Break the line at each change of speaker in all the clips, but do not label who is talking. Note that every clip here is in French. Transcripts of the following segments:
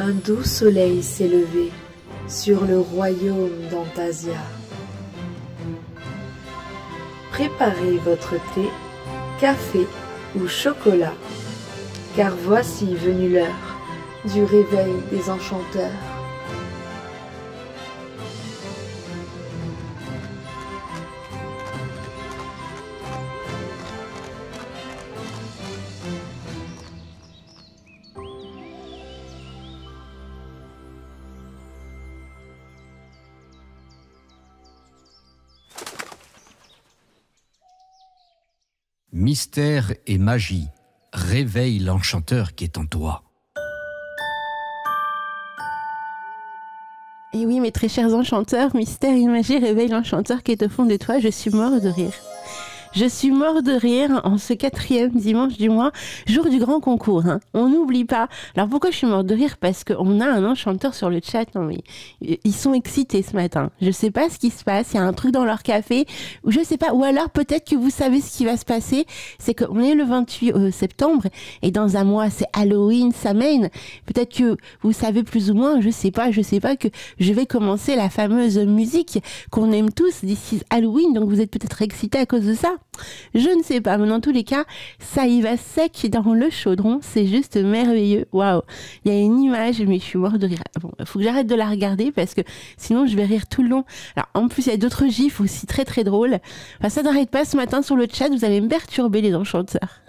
Un doux soleil s'est levé sur le royaume d'Antasia. Préparez votre thé, café ou chocolat, car voici venue l'heure du réveil des enchanteurs.
Mystère et magie, réveille l'enchanteur qui est en toi.
Et oui, mes très chers enchanteurs, mystère et magie, réveille l'enchanteur qui est au fond de toi. Je suis mort de rire. Je suis mort de rire en ce 4e dimanche du mois, jour du grand concours. Hein. On n'oublie pas. Alors pourquoi je suis mort de rire? Parce qu'on a un enchanteur sur le chat. Non mais ils sont excités ce matin. Je sais pas ce qui se passe. Il y a un truc dans leur café ou je sais pas. Ou alors peut-être que vous savez ce qui va se passer. C'est qu'on est le 28 septembre et dans un mois c'est Halloween, Samhain. Peut-être que vous savez plus ou moins. Je sais pas que je vais commencer la fameuse musique qu'on aime tous d'ici Halloween. Donc vous êtes peut-être excités à cause de ça. Je ne sais pas, mais dans tous les cas, ça y va sec dans le chaudron, c'est juste merveilleux. Waouh, il y a une image, mais je suis mort de rire. Bon, faut que j'arrête de la regarder parce que sinon je vais rire tout le long. Alors en plus, il y a d'autres gifs aussi très très drôles. Enfin, ça n'arrête pas ce matin sur le chat, vous allez me perturber les enchanteurs.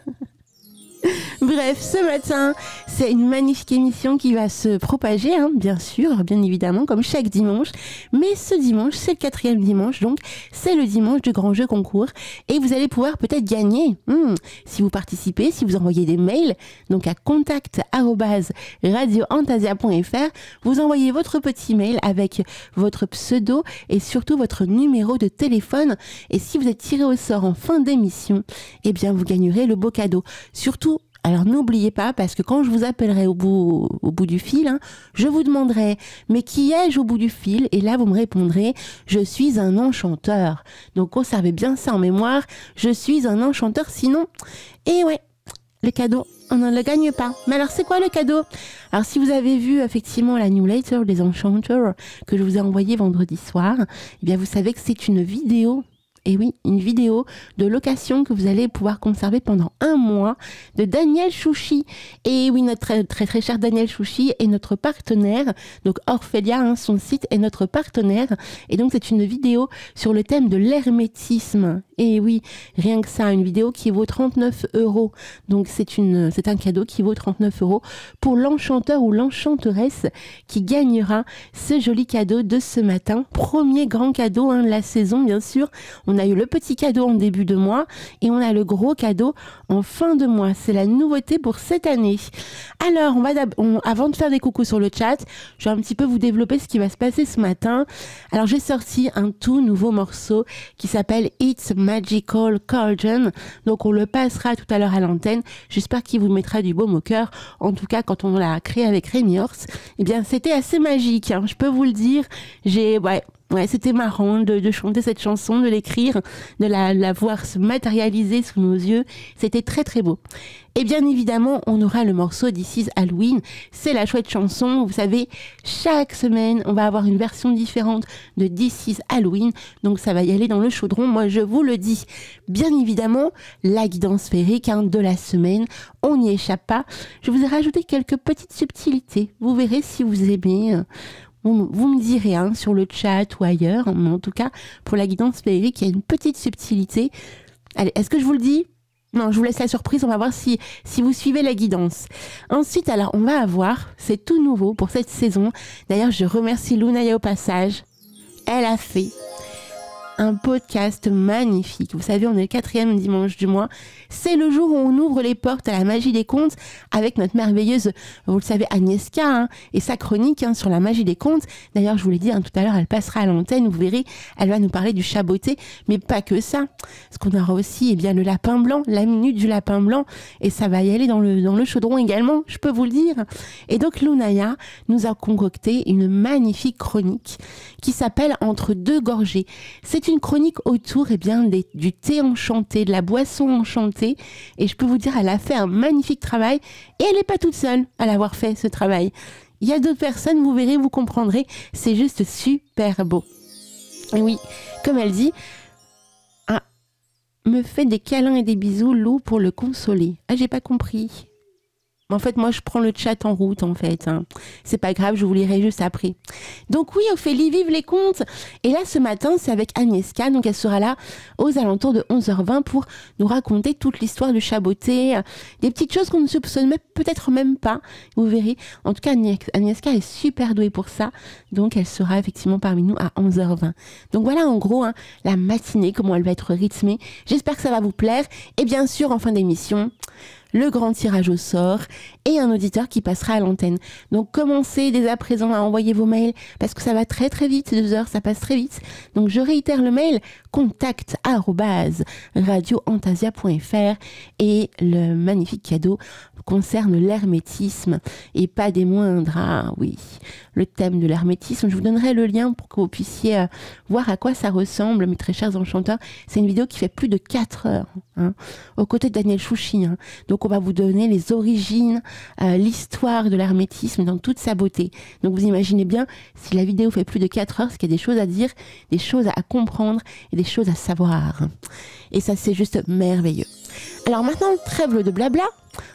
Bref, ce matin, c'est une magnifique émission qui va se propager, hein, bien sûr, bien évidemment, comme chaque dimanche. Mais ce dimanche, c'est le 4e dimanche, donc c'est le dimanche du grand jeu concours. Et vous allez pouvoir peut-être gagner, si vous participez, si vous envoyez des mails, donc à contact@radioantasia.fr, vous envoyez votre petit mail avec votre pseudo et surtout votre numéro de téléphone. Et si vous êtes tiré au sort en fin d'émission, eh bien, vous gagnerez le beau cadeau. Surtout, alors n'oubliez pas, parce que quand je vous appellerai au bout du fil, hein, je vous demanderai « Mais qui ai-je au bout du fil ?» Et là, vous me répondrez « Je suis un enchanteur ». Donc conservez bien ça en mémoire, « Je suis un enchanteur », sinon... Et ouais, le cadeau, on ne le gagne pas. Mais alors, c'est quoi le cadeau? Alors, si vous avez vu effectivement la newsletter des enchanteurs que je vous ai envoyée vendredi soir, eh bien, vous savez que c'est une vidéo. Et oui, une vidéo de location que vous allez pouvoir conserver pendant 1 mois de Daniel Chouchi. Et oui, notre très très, très cher Daniel Chouchi est notre partenaire. Donc Orphelia, hein, son site est notre partenaire. Et donc c'est une vidéo sur le thème de l'hermétisme. Et oui, rien que ça, une vidéo qui vaut 39 €. Donc c'est un cadeau qui vaut 39 € pour l'enchanteur ou l'enchanteresse qui gagnera ce joli cadeau de ce matin. Premier grand cadeau, hein, de la saison, bien sûr. On a eu le petit cadeau en début de mois et on a le gros cadeau en fin de mois. C'est la nouveauté pour cette année. Alors, avant de faire des coucous sur le chat, je vais un petit peu vous développer ce qui va se passer ce matin. Alors, j'ai sorti un tout nouveau morceau qui s'appelle It's Magical Cauldron. Donc, on le passera tout à l'heure à l'antenne. J'espère qu'il vous mettra du baume au cœur. En tout cas, quand on l'a créé avec Rémi Horst, eh bien, c'était assez magique, hein, je peux vous le dire. Ouais, c'était marrant de chanter cette chanson, de l'écrire, de la voir se matérialiser sous nos yeux. C'était très très beau. Et bien évidemment, on aura le morceau This is Halloween. C'est la chouette chanson. Vous savez, chaque semaine, on va avoir une version différente de This is Halloween. Donc ça va y aller dans le chaudron. Moi, je vous le dis. Bien évidemment, la guidance féerique, hein, de la semaine. On n'y échappe pas. Je vous ai rajouté quelques petites subtilités. Vous verrez si vous aimez. Vous me direz, hein, sur le chat ou ailleurs, mais en tout cas, pour la guidance féerique, il y a une petite subtilité. Allez, est-ce que je vous le dis? Non, je vous laisse la surprise, on va voir si vous suivez la guidance. Ensuite, alors, on va avoir, c'est tout nouveau pour cette saison. D'ailleurs, je remercie Lunaya au passage. Elle a fait un podcast magnifique. Vous savez, on est le 4e dimanche du mois. C'est le jour où on ouvre les portes à la magie des contes avec notre merveilleuse, vous le savez, Agnieszka, hein, et sa chronique, hein, sur la magie des contes. D'ailleurs, je vous l'ai dit, hein, tout à l'heure, elle passera à l'antenne. Vous verrez, elle va nous parler du chaboté, mais pas que ça. Parce qu'on aura aussi, eh bien, le lapin blanc, la minute du lapin blanc, et ça va y aller dans le chaudron également, je peux vous le dire. Et donc, Lunaya nous a concocté une magnifique chronique qui s'appelle Entre deux gorgées. C'est une chronique autour, eh bien, du thé enchanté, de la boisson enchantée. Et je peux vous dire, elle a fait un magnifique travail. Et elle n'est pas toute seule à l'avoir fait, ce travail. Il y a d'autres personnes, vous verrez, vous comprendrez. C'est juste super beau. Et oui, comme elle dit, me fait des câlins et des bisous, Lou, pour le consoler. Ah, j'ai pas compris. En fait, moi, je prends le chat en route, en fait. C'est pas grave, je vous lirai juste après. Donc oui, Ophélie, vive les contes. Et là, ce matin, c'est avec Agnieszka. Donc, elle sera là aux alentours de 11h20 pour nous raconter toute l'histoire du chaboté. Des petites choses qu'on ne soupçonne peut-être même pas. Vous verrez. En tout cas, Agnieszka est super douée pour ça. Donc, elle sera effectivement parmi nous à 11h20. Donc, voilà, en gros, la matinée, comment elle va être rythmée. J'espère que ça va vous plaire. Et bien sûr, en fin d'émission, le grand tirage au sort et un auditeur qui passera à l'antenne. Donc commencez dès à présent à envoyer vos mails parce que ça va très très vite, 2 heures, ça passe très vite. Donc je réitère le mail contact@radioantasia.fr et le magnifique cadeau concerne l'hermétisme et pas des moindres. Ah oui, le thème de l'hermétisme, je vous donnerai le lien pour que vous puissiez voir à quoi ça ressemble, mes très chers enchanteurs. C'est une vidéo qui fait plus de 4 heures, aux côtés de Daniel Chouchi. Donc on va vous donner les origines, l'histoire de l'hermétisme dans toute sa beauté. Donc vous imaginez bien, si la vidéo fait plus de 4 heures, c'est qu'il y a des choses à dire, des choses à comprendre et des choses à savoir. Et ça, c'est juste merveilleux. Alors maintenant, trêve de blabla,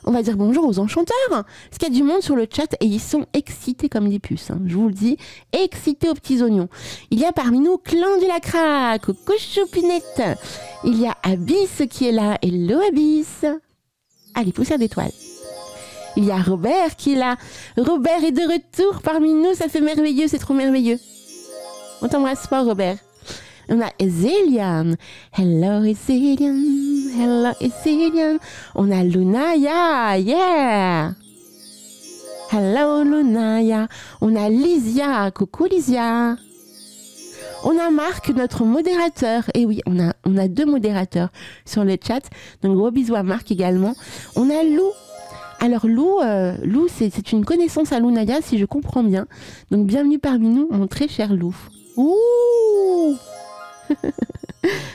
on va dire bonjour aux enchanteurs, parce qu'il y a du monde sur le chat et ils sont excités comme des puces, je vous le dis, excités aux petits oignons. Il y a parmi nous Clan du Lacra, coucou Choupinette. Il y a Abyss qui est là, hello Abyss. Allez, poussière d'étoiles. Il y a Robert qui est là. Robert est de retour parmi nous, ça fait merveilleux, c'est trop merveilleux. On t'embrasse pas, Robert. On a Ezelian. Hello Ezelian. Hello Ezelian. On a Lunaya. Yeah. Hello Lunaya. On a Lysia. Coucou Lysia. On a Marc, notre modérateur. Et oui, on a 2 modérateurs sur le chat. Donc gros bisous à Marc également. On a Lou. Alors Lou, c'est une connaissance à Lunaya, si je comprends bien. Donc bienvenue parmi nous, mon très cher Lou. Ouh.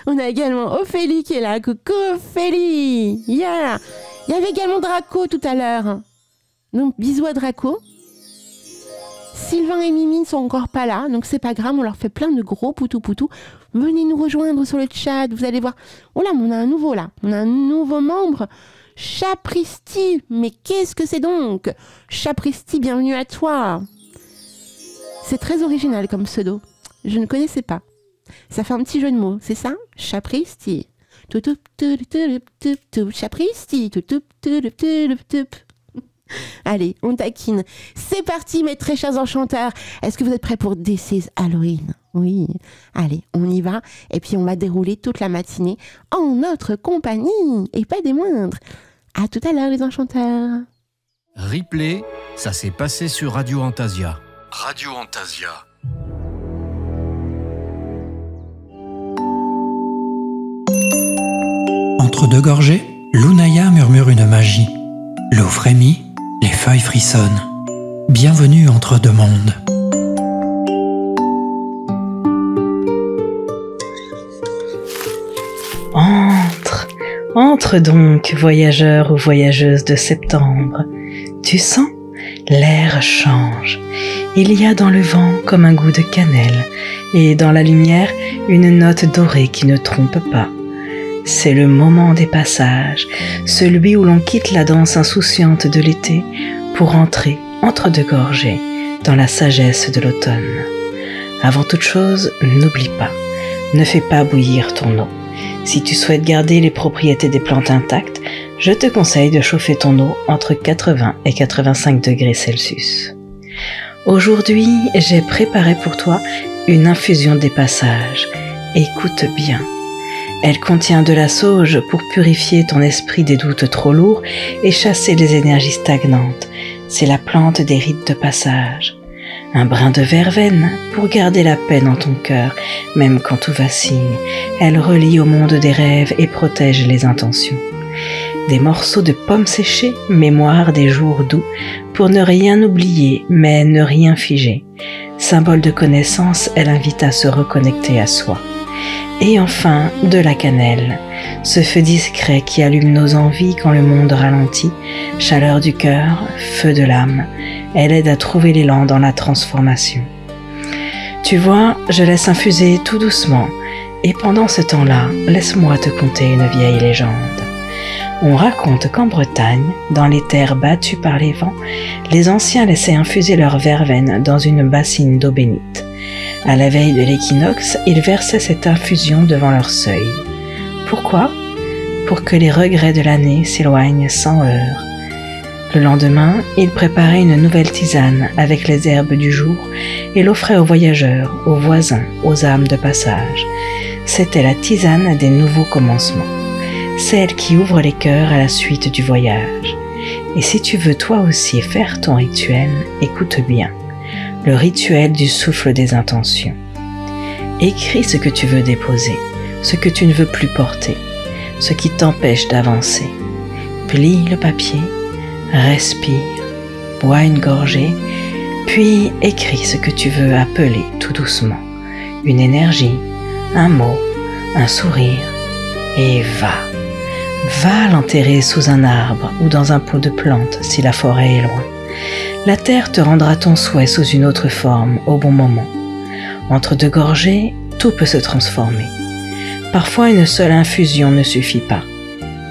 On a également Ophélie qui est là. Coucou Ophélie. Yeah. Il y avait également Draco tout à l'heure. Donc bisous à Draco. Sylvain et Mimi ne sont encore pas là, donc c'est pas grave, on leur fait plein de gros poutou. Venez nous rejoindre sur le chat, vous allez voir. Oh là, on a un nouveau là, on a un nouveau membre. Chapristi, mais qu'est-ce que c'est donc? Chapristi, bienvenue à toi. C'est très original comme pseudo, je ne connaissais pas. Ça fait un petit jeu de mots, c'est ça? Chapristi. Chapristi. Allez, on taquine. C'est parti, mes très chers enchanteurs. Est-ce que vous êtes prêts pour This is Halloween? Oui. Allez, on y va. Et puis, on va dérouler toute la matinée en notre compagnie. Et pas des moindres. À tout à l'heure, les enchanteurs.
Replay, ça s'est passé sur Radio Antasia. Radio Antasia.
Entre 2 gorgées, Lunaya murmure une magie. L'eau frémit, les feuilles frissonnent. Bienvenue entre 2 mondes.
Entre donc, voyageurs ou voyageuses de septembre. Tu sens? L'air change. Il y a dans le vent comme un goût de cannelle, et dans la lumière, une note dorée qui ne trompe pas. C'est le moment des passages, celui où l'on quitte la danse insouciante de l'été pour entrer entre 2 gorgées dans la sagesse de l'automne. Avant toute chose, n'oublie pas, ne fais pas bouillir ton eau. Si tu souhaites garder les propriétés des plantes intactes, je te conseille de chauffer ton eau entre 80 et 85 degrés Celsius. Aujourd'hui, j'ai préparé pour toi une infusion des passages. Écoute bien. Elle contient de la sauge pour purifier ton esprit des doutes trop lourds et chasser les énergies stagnantes. C'est la plante des rites de passage. Un brin de verveine pour garder la paix dans ton cœur, même quand tout vacille. Elle relie au monde des rêves et protège les intentions. Des morceaux de pommes séchées, mémoire des jours doux, pour ne rien oublier, mais ne rien figer. Symbole de connaissance, elle invite à se reconnecter à soi. Et enfin, de la cannelle, ce feu discret qui allume nos envies quand le monde ralentit, chaleur du cœur, feu de l'âme, elle aide à trouver l'élan dans la transformation. Tu vois, je laisse infuser tout doucement, et pendant ce temps-là, laisse-moi te conter une vieille légende. On raconte qu'en Bretagne, dans les terres battues par les vents, les anciens laissaient infuser leur verveine dans une bassine d'eau bénite. À la veille de l'équinoxe, ils versaient cette infusion devant leur seuil. Pourquoi ? Pour que les regrets de l'année s'éloignent sans heurts. Le lendemain, ils préparaient une nouvelle tisane avec les herbes du jour et l'offraient aux voyageurs, aux voisins, aux âmes de passage. C'était la tisane des nouveaux commencements, celle qui ouvre les cœurs à la suite du voyage. Et si tu veux toi aussi faire ton rituel, écoute bien. Le rituel du souffle des intentions. Écris ce que tu veux déposer, ce que tu ne veux plus porter, ce qui t'empêche d'avancer. Plie le papier, respire, bois une gorgée, puis écris ce que tu veux appeler tout doucement. Une énergie, un mot, un sourire, et va. Va l'enterrer sous un arbre ou dans un pot de plantes si la forêt est loin. La terre te rendra ton souhait sous une autre forme au bon moment. Entre deux gorgées, tout peut se transformer. Parfois, une seule infusion ne suffit pas.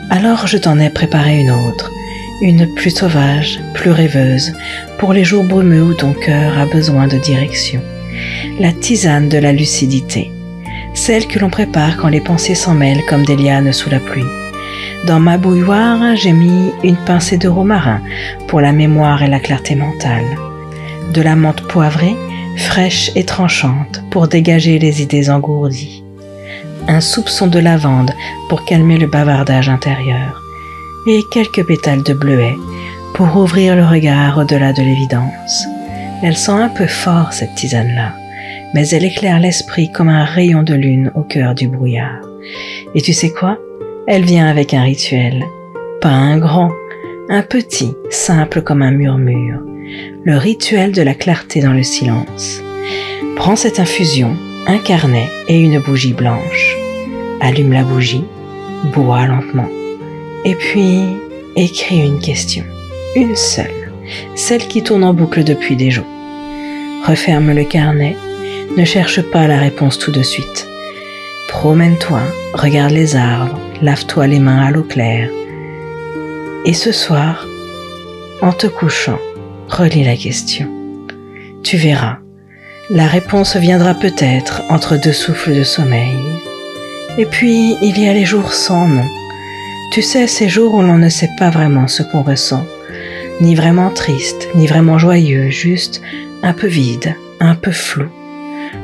Alors je t'en ai préparé une autre, une plus sauvage, plus rêveuse, pour les jours brumeux où ton cœur a besoin de direction. La tisane de la lucidité, celle que l'on prépare quand les pensées s'en mêlent comme des lianes sous la pluie. Dans ma bouilloire, j'ai mis une pincée de romarin pour la mémoire et la clarté mentale, de la menthe poivrée, fraîche et tranchante pour dégager les idées engourdies, un soupçon de lavande pour calmer le bavardage intérieur, et quelques pétales de bleuet pour ouvrir le regard au-delà de l'évidence. Elle sent un peu fort cette tisane-là, mais elle éclaire l'esprit comme un rayon de lune au cœur du brouillard. Et tu sais quoi ? Elle vient avec un rituel, pas un grand, un petit, simple comme un murmure, le rituel de la clarté dans le silence. Prends cette infusion, un carnet et une bougie blanche. Allume la bougie, bois lentement, et puis écris une question, une seule, celle qui tourne en boucle depuis des jours. Referme le carnet, ne cherche pas la réponse tout de suite. Promène-toi, regarde les arbres, lave-toi les mains à l'eau claire. Et ce soir, en te couchant, relis la question. Tu verras, la réponse viendra peut-être entre deux souffles de sommeil. Et puis, il y a les jours sans nom. Tu sais, ces jours où l'on ne sait pas vraiment ce qu'on ressent, ni vraiment triste, ni vraiment joyeux, juste un peu vide, un peu flou.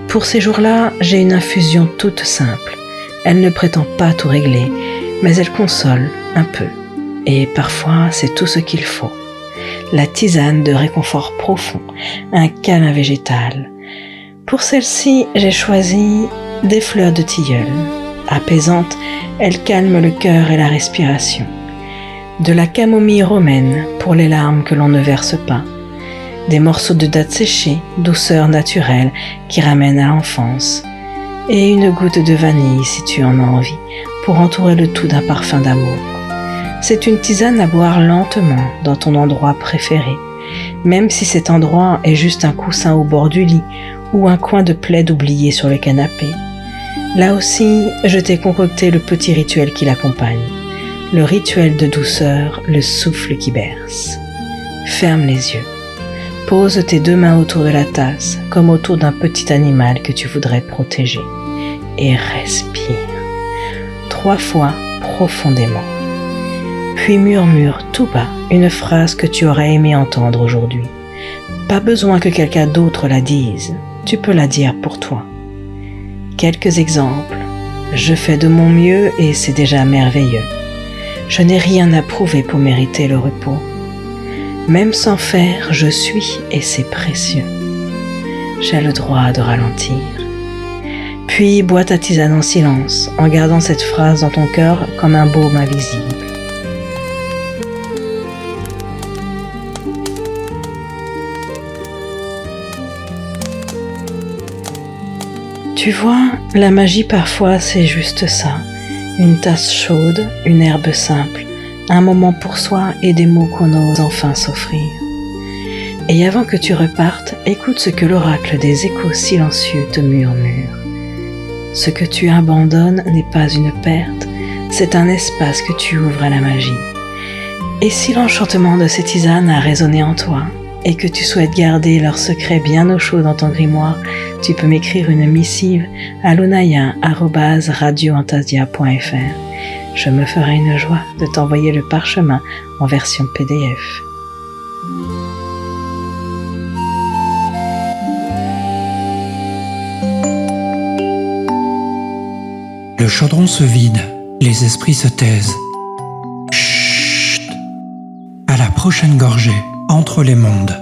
Pour ces jours-là, j'ai une infusion toute simple. Elle ne prétend pas tout régler, mais elle console un peu. Et parfois, c'est tout ce qu'il faut. La tisane de réconfort profond, un câlin végétal. Pour celle-ci, j'ai choisi des fleurs de tilleul. Apaisantes, elles calment le cœur et la respiration. De la camomille romaine pour les larmes que l'on ne verse pas. Des morceaux de dattes séchées, douceur naturelle qui ramène à l'enfance. Et une goutte de vanille si tu en as envie, pour entourer le tout d'un parfum d'amour. C'est une tisane à boire lentement dans ton endroit préféré, même si cet endroit est juste un coussin au bord du lit ou un coin de plaid oublié sur le canapé. Là aussi, je t'ai concocté le petit rituel qui l'accompagne, le rituel de douceur, le souffle qui berce. Ferme les yeux. Pose tes deux mains autour de la tasse, comme autour d'un petit animal que tu voudrais protéger. Et respire. 3 fois profondément. Puis murmure tout bas une phrase que tu aurais aimé entendre aujourd'hui. Pas besoin que quelqu'un d'autre la dise. Tu peux la dire pour toi. Quelques exemples. Je fais de mon mieux et c'est déjà merveilleux. Je n'ai rien à prouver pour mériter le repos. Même sans faire, je suis et c'est précieux. J'ai le droit de ralentir. Puis bois ta tisane en silence, en gardant cette phrase dans ton cœur comme un baume invisible. Tu vois, la magie parfois c'est juste ça. Une tasse chaude, une herbe simple, un moment pour soi et des mots qu'on ose enfin s'offrir. Et avant que tu repartes, écoute ce que l'oracle des échos silencieux te murmure. Ce que tu abandonnes n'est pas une perte, c'est un espace que tu ouvres à la magie. Et si l'enchantement de ces tisanes a résonné en toi, et que tu souhaites garder leur secret bien au chaud dans ton grimoire, tu peux m'écrire une missive à lunaya@radioantasia.fr. Je me ferai une joie de t'envoyer le parchemin en version PDF.
Le chaudron se vide, les esprits se taisent. Chut! À la prochaine gorgée, entre les mondes.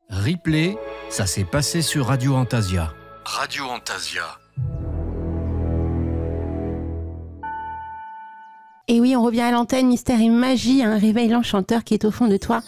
Replay, ça s'est passé sur Radio Antasia. Radio Antasia.
Et oui, on revient à l'antenne, mystère et magie, un réveil l'enchanteur qui est au fond de toi.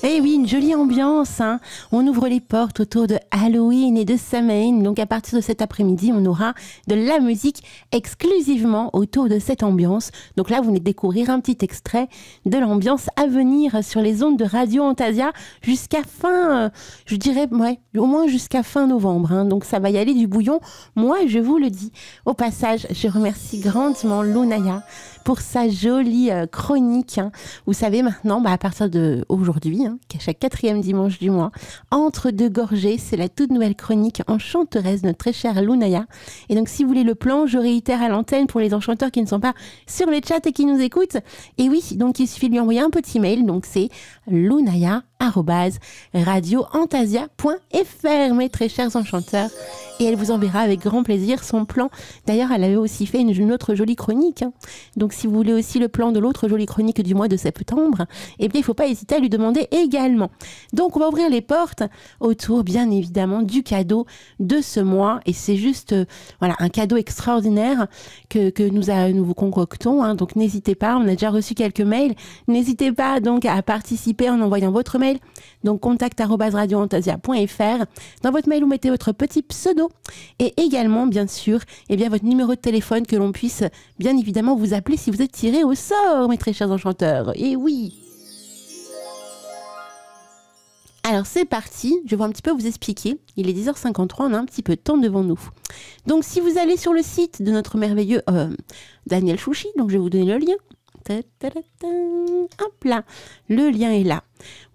Eh oui, une jolie ambiance, hein. On ouvre les portes autour de Halloween et de Samhain. Donc à partir de cet après-midi, on aura de la musique exclusivement autour de cette ambiance. Donc là, vous venez de découvrir un petit extrait de l'ambiance à venir sur les ondes de Radio Antasia jusqu'à fin, je dirais, ouais, au moins jusqu'à fin novembre, hein. Donc ça va y aller du bouillon, moi je vous le dis. Au passage, je remercie grandement Lunaya pour sa jolie chronique, hein. Vous savez maintenant, à partir d'aujourd'hui, hein, qu'à chaque 4e dimanche du mois, entre deux gorgées, c'est la toute nouvelle chronique enchanteresse de notre très chère Lunaya. Et donc si vous voulez le plan, je réitère à l'antenne pour les enchanteurs qui ne sont pas sur le chat et qui nous écoutent. Et oui, donc il suffit de lui envoyer un petit mail, donc c'est lunaya@radioantasia.fr, mes très chers enchanteurs. Et elle vous enverra avec grand plaisir son plan. D'ailleurs, elle avait aussi fait une autre jolie chronique, hein. Donc si vous voulez aussi le plan de l'autre jolie chronique du mois de septembre, eh bien il ne faut pas hésiter à lui demander également. Donc on va ouvrir les portes autour bien évidemment du cadeau de ce mois. Et c'est juste voilà, un cadeau extraordinaire que nous vous concoctons, hein. Donc n'hésitez pas, on a déjà reçu quelques mails. N'hésitez pas donc à participer en envoyant votre mail. Donc contact@radioantasia.fr. Dans votre mail, vous mettez votre petit pseudo et également, bien sûr, eh bien, votre numéro de téléphone que l'on puisse bien évidemment vous appeler si vous êtes tiré au sort, mes très chers enchanteurs. Et oui! Alors c'est parti, je vais un petit peu vous expliquer. Il est 10h53, on a un petit peu de temps devant nous. Donc si vous allez sur le site de notre merveilleux Daniel Chouchi, donc je vais vous donner le lien. Hop là, le lien est là.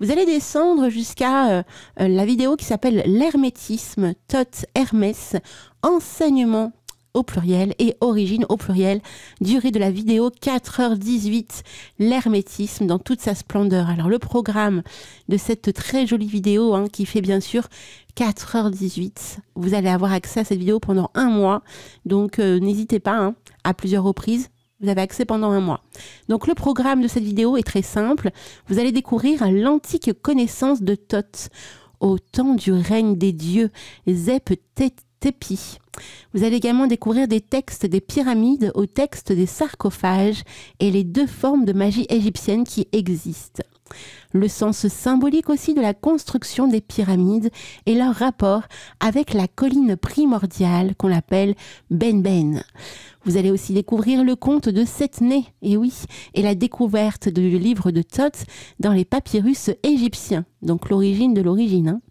Vous allez descendre jusqu'à la vidéo qui s'appelle l'hermétisme, Thoth Hermès, enseignement au pluriel et origine au pluriel. Durée de la vidéo 4h18, l'hermétisme dans toute sa splendeur. Alors le programme de cette très jolie vidéo, hein, qui fait bien sûr 4h18, vous allez avoir accès à cette vidéo pendant un mois. Donc n'hésitez pas, hein, à plusieurs reprises. Vous avez accès pendant un mois. Donc le programme de cette vidéo est très simple. Vous allez découvrir l'antique connaissance de Thoth au temps du règne des dieux Zep Tepi. Vous allez également découvrir des textes des pyramides aux textes des sarcophages et les deux formes de magie égyptienne qui existent. Le sens symbolique aussi de la construction des pyramides et leur rapport avec la colline primordiale qu'on appelle Ben. Vous allez aussi découvrir le conte de Setné, et oui, et la découverte du livre de Thoth dans les papyrus égyptiens, donc l'origine de l'origine, hein.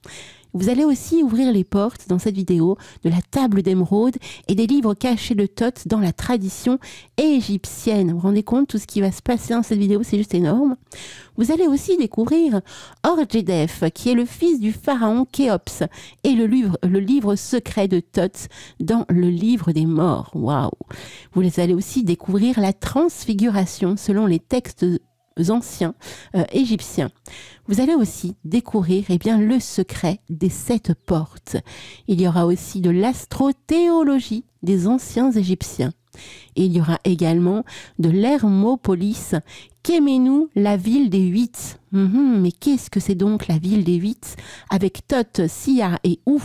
Vous allez aussi ouvrir les portes dans cette vidéo de la table d'émeraude et des livres cachés de Thoth dans la tradition égyptienne. Vous vous rendez compte, tout ce qui va se passer dans cette vidéo, c'est juste énorme. Vous allez aussi découvrir Orjedef, qui est le fils du pharaon Khéops, et le livre secret de Thoth dans le livre des morts. Waouh! Vous allez aussi découvrir la transfiguration selon les textes anciens égyptiens. Vous allez aussi découvrir le secret des 7 portes. Il y aura aussi de l'astrothéologie des anciens Égyptiens. Et il y aura également de l'Hermopolis, qu'aimez-nous la ville des 8. Mais qu'est-ce que c'est donc la ville des 8? Avec Thoth, Sia et Ou,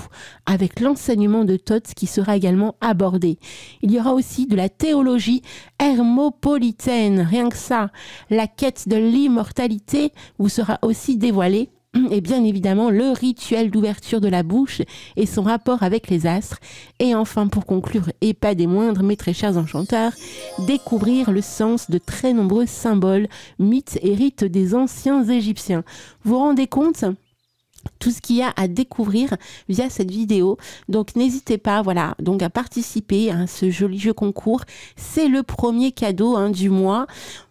avec l'enseignement de Thoth qui sera également abordé. Il y aura aussi de la théologie hermopolitaine, rien que ça. La quête de l'immortalité vous sera aussi dévoilée et bien évidemment le rituel d'ouverture de la bouche et son rapport avec les astres. Et enfin, pour conclure, et pas des moindres, mes très chers enchanteurs, découvrir le sens de très nombreux symboles, mythes et rites des anciens Égyptiens. Vous vous rendez compte ? Tout ce qu'il y a à découvrir via cette vidéo. Donc n'hésitez pas, voilà, donc à participer à ce joli jeu concours. C'est le premier cadeau du mois.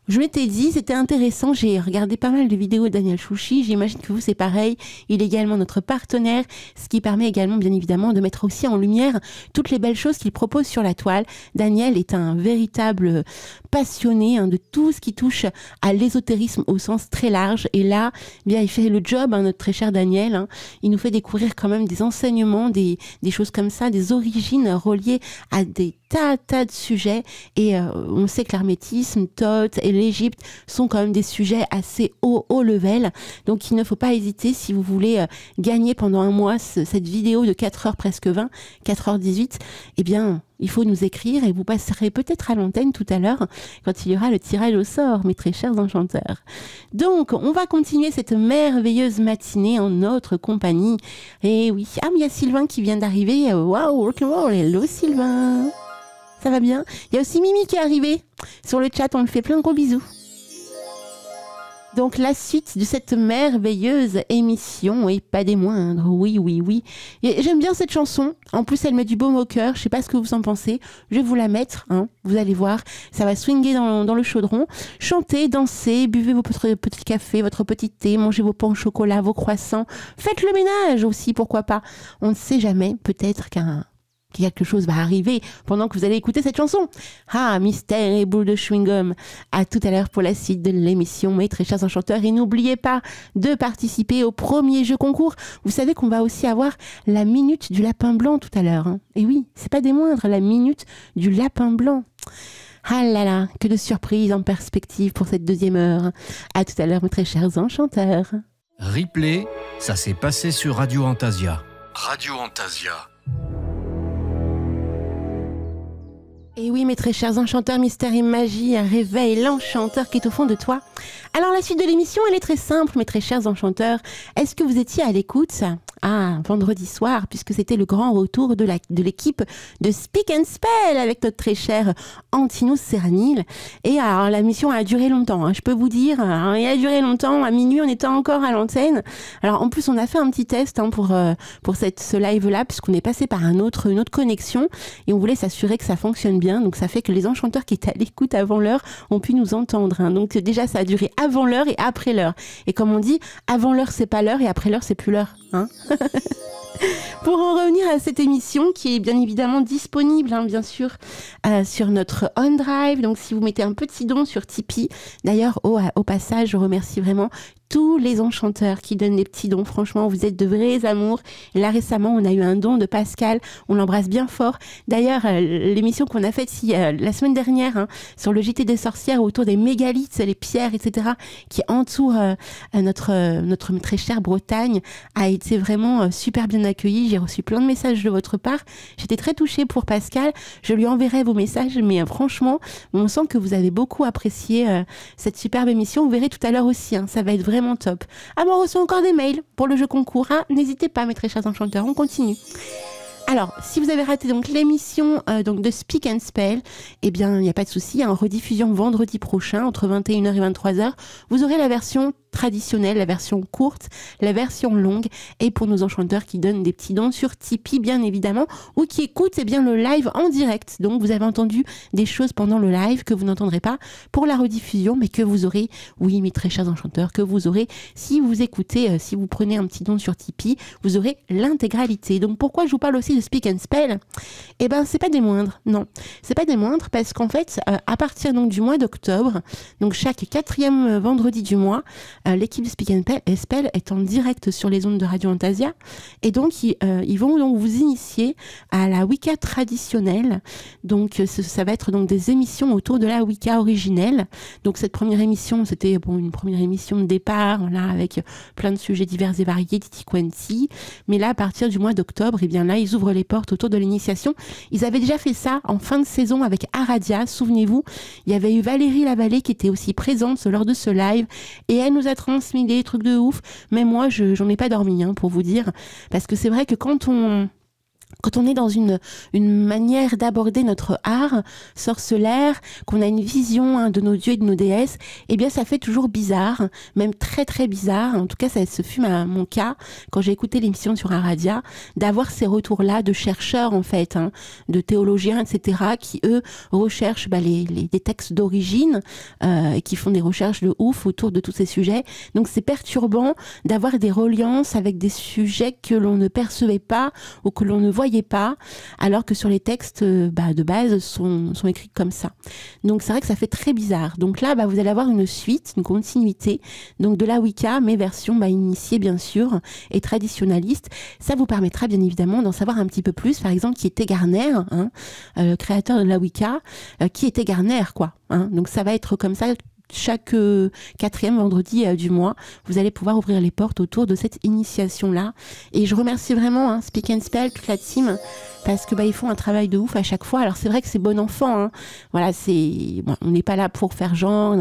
Je m'étais dit, c'était intéressant, j'ai regardé pas mal de vidéos de Daniel Chouchi, j'imagine que vous c'est pareil, il est également notre partenaire, ce qui permet également bien évidemment de mettre aussi en lumière toutes les belles choses qu'il propose sur la toile. Daniel est un véritable passionné de tout ce qui touche à l'ésotérisme au sens très large, et là, bien il fait le job, notre très cher Daniel, il nous fait découvrir quand même des enseignements, des choses comme ça, des origines reliées à des tas de sujets, et on sait que l'hermétisme, Thoth et l'Égypte sont quand même des sujets assez haut level, donc il ne faut pas hésiter si vous voulez gagner pendant un mois cette vidéo de 4h presque 20, 4h18, eh bien il faut nous écrire et vous passerez peut-être à l'antenne tout à l'heure quand il y aura le tirage au sort, mes très chers enchanteurs. Donc, on va continuer cette merveilleuse matinée en notre compagnie. Et oui, mais il y a Sylvain qui vient d'arriver. Waouh, rock'n'roll, hello Sylvain. Ça va bien? Il y a aussi Mimi qui est arrivée. Sur le chat, on lui fait plein de gros bisous. Donc la suite de cette merveilleuse émission, et pas des moindres, oui. Et j'aime bien cette chanson, en plus elle met du baume au cœur, je sais pas ce que vous en pensez, je vais vous la mettre, vous allez voir, ça va swinguer dans le chaudron. Chantez, dansez, buvez votre petit café, votre petit thé, mangez vos pains au chocolat, vos croissants, faites le ménage aussi, pourquoi pas. On ne sait jamais, peut-être que quelque chose va arriver pendant que vous allez écouter cette chanson. Mystère et boule de chewing-gum. À tout à l'heure pour la suite de l'émission, mes très chers enchanteurs. Et n'oubliez pas de participer au premier jeu concours. Vous savez qu'on va aussi avoir la minute du lapin blanc tout à l'heure. Et oui, c'est pas des moindres, la minute du lapin blanc. Ah là là, que de surprises en perspective pour cette deuxième heure. À tout à l'heure, mes très chers enchanteurs.
Replay, ça s'est passé sur Radio Antasia. Radio Antasia.
Et oui, mes très chers enchanteurs, mystère et magie, réveille l'enchanteur qui est au fond de toi. Alors, la suite de l'émission, elle est très simple, mes très chers enchanteurs. Est-ce que vous étiez à l'écoute vendredi soir, puisque c'était le grand retour de l'équipe de Speak and Spell avec notre très cher Antinous Serranil. Et alors, la mission a duré longtemps, je peux vous dire. Elle a duré longtemps, à minuit, on était encore à l'antenne. Alors, en plus, on a fait un petit test pour ce live-là, puisqu'on est passé par une autre connexion, et on voulait s'assurer que ça fonctionne bien. Donc, ça fait que les enchanteurs qui étaient à l'écoute avant l'heure ont pu nous entendre. Donc, déjà, ça a duré avant l'heure et après l'heure. Et comme on dit, avant l'heure, c'est pas l'heure, et après l'heure, c'est plus l'heure. Pour en revenir à cette émission qui est bien évidemment disponible, bien sûr, sur notre OnDrive. Donc, si vous mettez un petit don sur Tipeee, d'ailleurs, au passage, je remercie vraiment tous les enchanteurs qui donnent des petits dons. Franchement, vous êtes de vrais amours. Et là, récemment, on a eu un don de Pascal. On l'embrasse bien fort. D'ailleurs, l'émission qu'on a faite la semaine dernière sur le JT des sorcières autour des mégalithes, les pierres, etc., qui entourent notre très chère Bretagne, a été vraiment super bien accueillie. J'ai reçu plein de messages de votre part. J'étais très touchée pour Pascal. Je lui enverrai vos messages, mais franchement, on sent que vous avez beaucoup apprécié cette superbe émission. Vous verrez tout à l'heure aussi. Ça va être vraiment top. On reçoit encore des mails pour le jeu concours. N'hésitez pas, mes très chers enchanteurs, on continue. Alors, si vous avez raté donc l'émission de Speak and Spell, eh bien, il n'y a pas de souci. Rediffusion vendredi prochain, entre 21h et 23h. Vous aurez la version traditionnelle, la version courte, la version longue, et pour nos enchanteurs qui donnent des petits dons sur Tipeee, bien évidemment, ou qui écoutent le live en direct. Donc, vous avez entendu des choses pendant le live que vous n'entendrez pas pour la rediffusion, mais que vous aurez, oui, mes très chers enchanteurs, que vous aurez, si vous écoutez, si vous prenez un petit don sur Tipeee, vous aurez l'intégralité. Donc, pourquoi je vous parle aussi de Speak and Spell? Eh ben, c'est pas des moindres. Non, c'est pas des moindres parce qu'en fait, à partir donc du mois d'octobre, donc chaque 4e vendredi du mois, l'équipe de Speak and Spell est en direct sur les ondes de Radio Antasia, et donc ils vont donc vous initier à la Wicca traditionnelle. Donc ça va être donc des émissions autour de la Wicca originelle. Donc cette première émission, c'était une première émission de départ avec plein de sujets divers et variés, titi quanti. Mais là, à partir du mois d'octobre, et bien là, ils ouvrent j'ouvre les portes autour de l'initiation. Ils avaient déjà fait ça en fin de saison avec Aradia, souvenez-vous. Il y avait eu Valérie Lavallée qui était aussi présente lors de ce live et elle nous a transmis des trucs de ouf. Mais moi, j'en ai pas dormi, pour vous dire. Parce que c'est vrai que quand on est dans une manière d'aborder notre art sorcellaire, qu'on a une vision de nos dieux et de nos déesses, eh bien ça fait toujours bizarre, même très très bizarre. En tout cas, ça se fut mon cas quand j'ai écouté l'émission sur Aradia, d'avoir ces retours-là de chercheurs en fait, de théologiens, etc., qui eux recherchent des textes d'origine et qui font des recherches de ouf autour de tous ces sujets. Donc c'est perturbant d'avoir des reliances avec des sujets que l'on ne percevait pas ou que l'on ne voyez pas, alors que sur les textes de base sont écrits comme ça. Donc c'est vrai que ça fait très bizarre. Donc là, vous allez avoir une suite, une continuité, donc de la Wicca, mais version initiée bien sûr et traditionnaliste. Ça vous permettra bien évidemment d'en savoir un petit peu plus. Par exemple, qui était Garner, créateur de la Wicca, qui était Garner quoi. Donc ça va être comme ça. Chaque 4e vendredi du mois, vous allez pouvoir ouvrir les portes autour de cette initiation-là. Et je remercie vraiment Speak and Spell, toute la team, parce que ils font un travail de ouf à chaque fois. Alors c'est vrai que c'est bon enfant, voilà, on n'est pas là pour faire genre,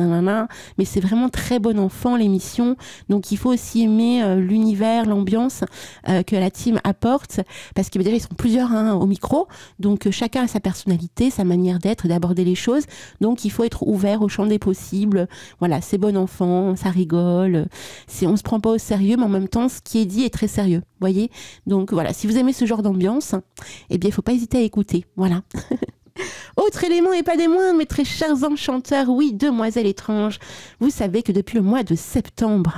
mais c'est vraiment très bon enfant l'émission. Donc il faut aussi aimer l'univers, l'ambiance que la team apporte, parce que déjà ils sont plusieurs au micro, donc chacun a sa personnalité, sa manière d'être, d'aborder les choses. Donc il faut être ouvert au champ des possibles. Voilà, c'est bon enfant, ça rigole, on se prend pas au sérieux, mais en même temps, ce qui est dit est très sérieux, voyez. Donc voilà, si vous aimez ce genre d'ambiance, eh bien, il faut pas hésiter à écouter, voilà. Autre élément et pas des moindres, mes très chers enchanteurs, oui, demoiselles étranges. Vous savez que depuis le mois de septembre,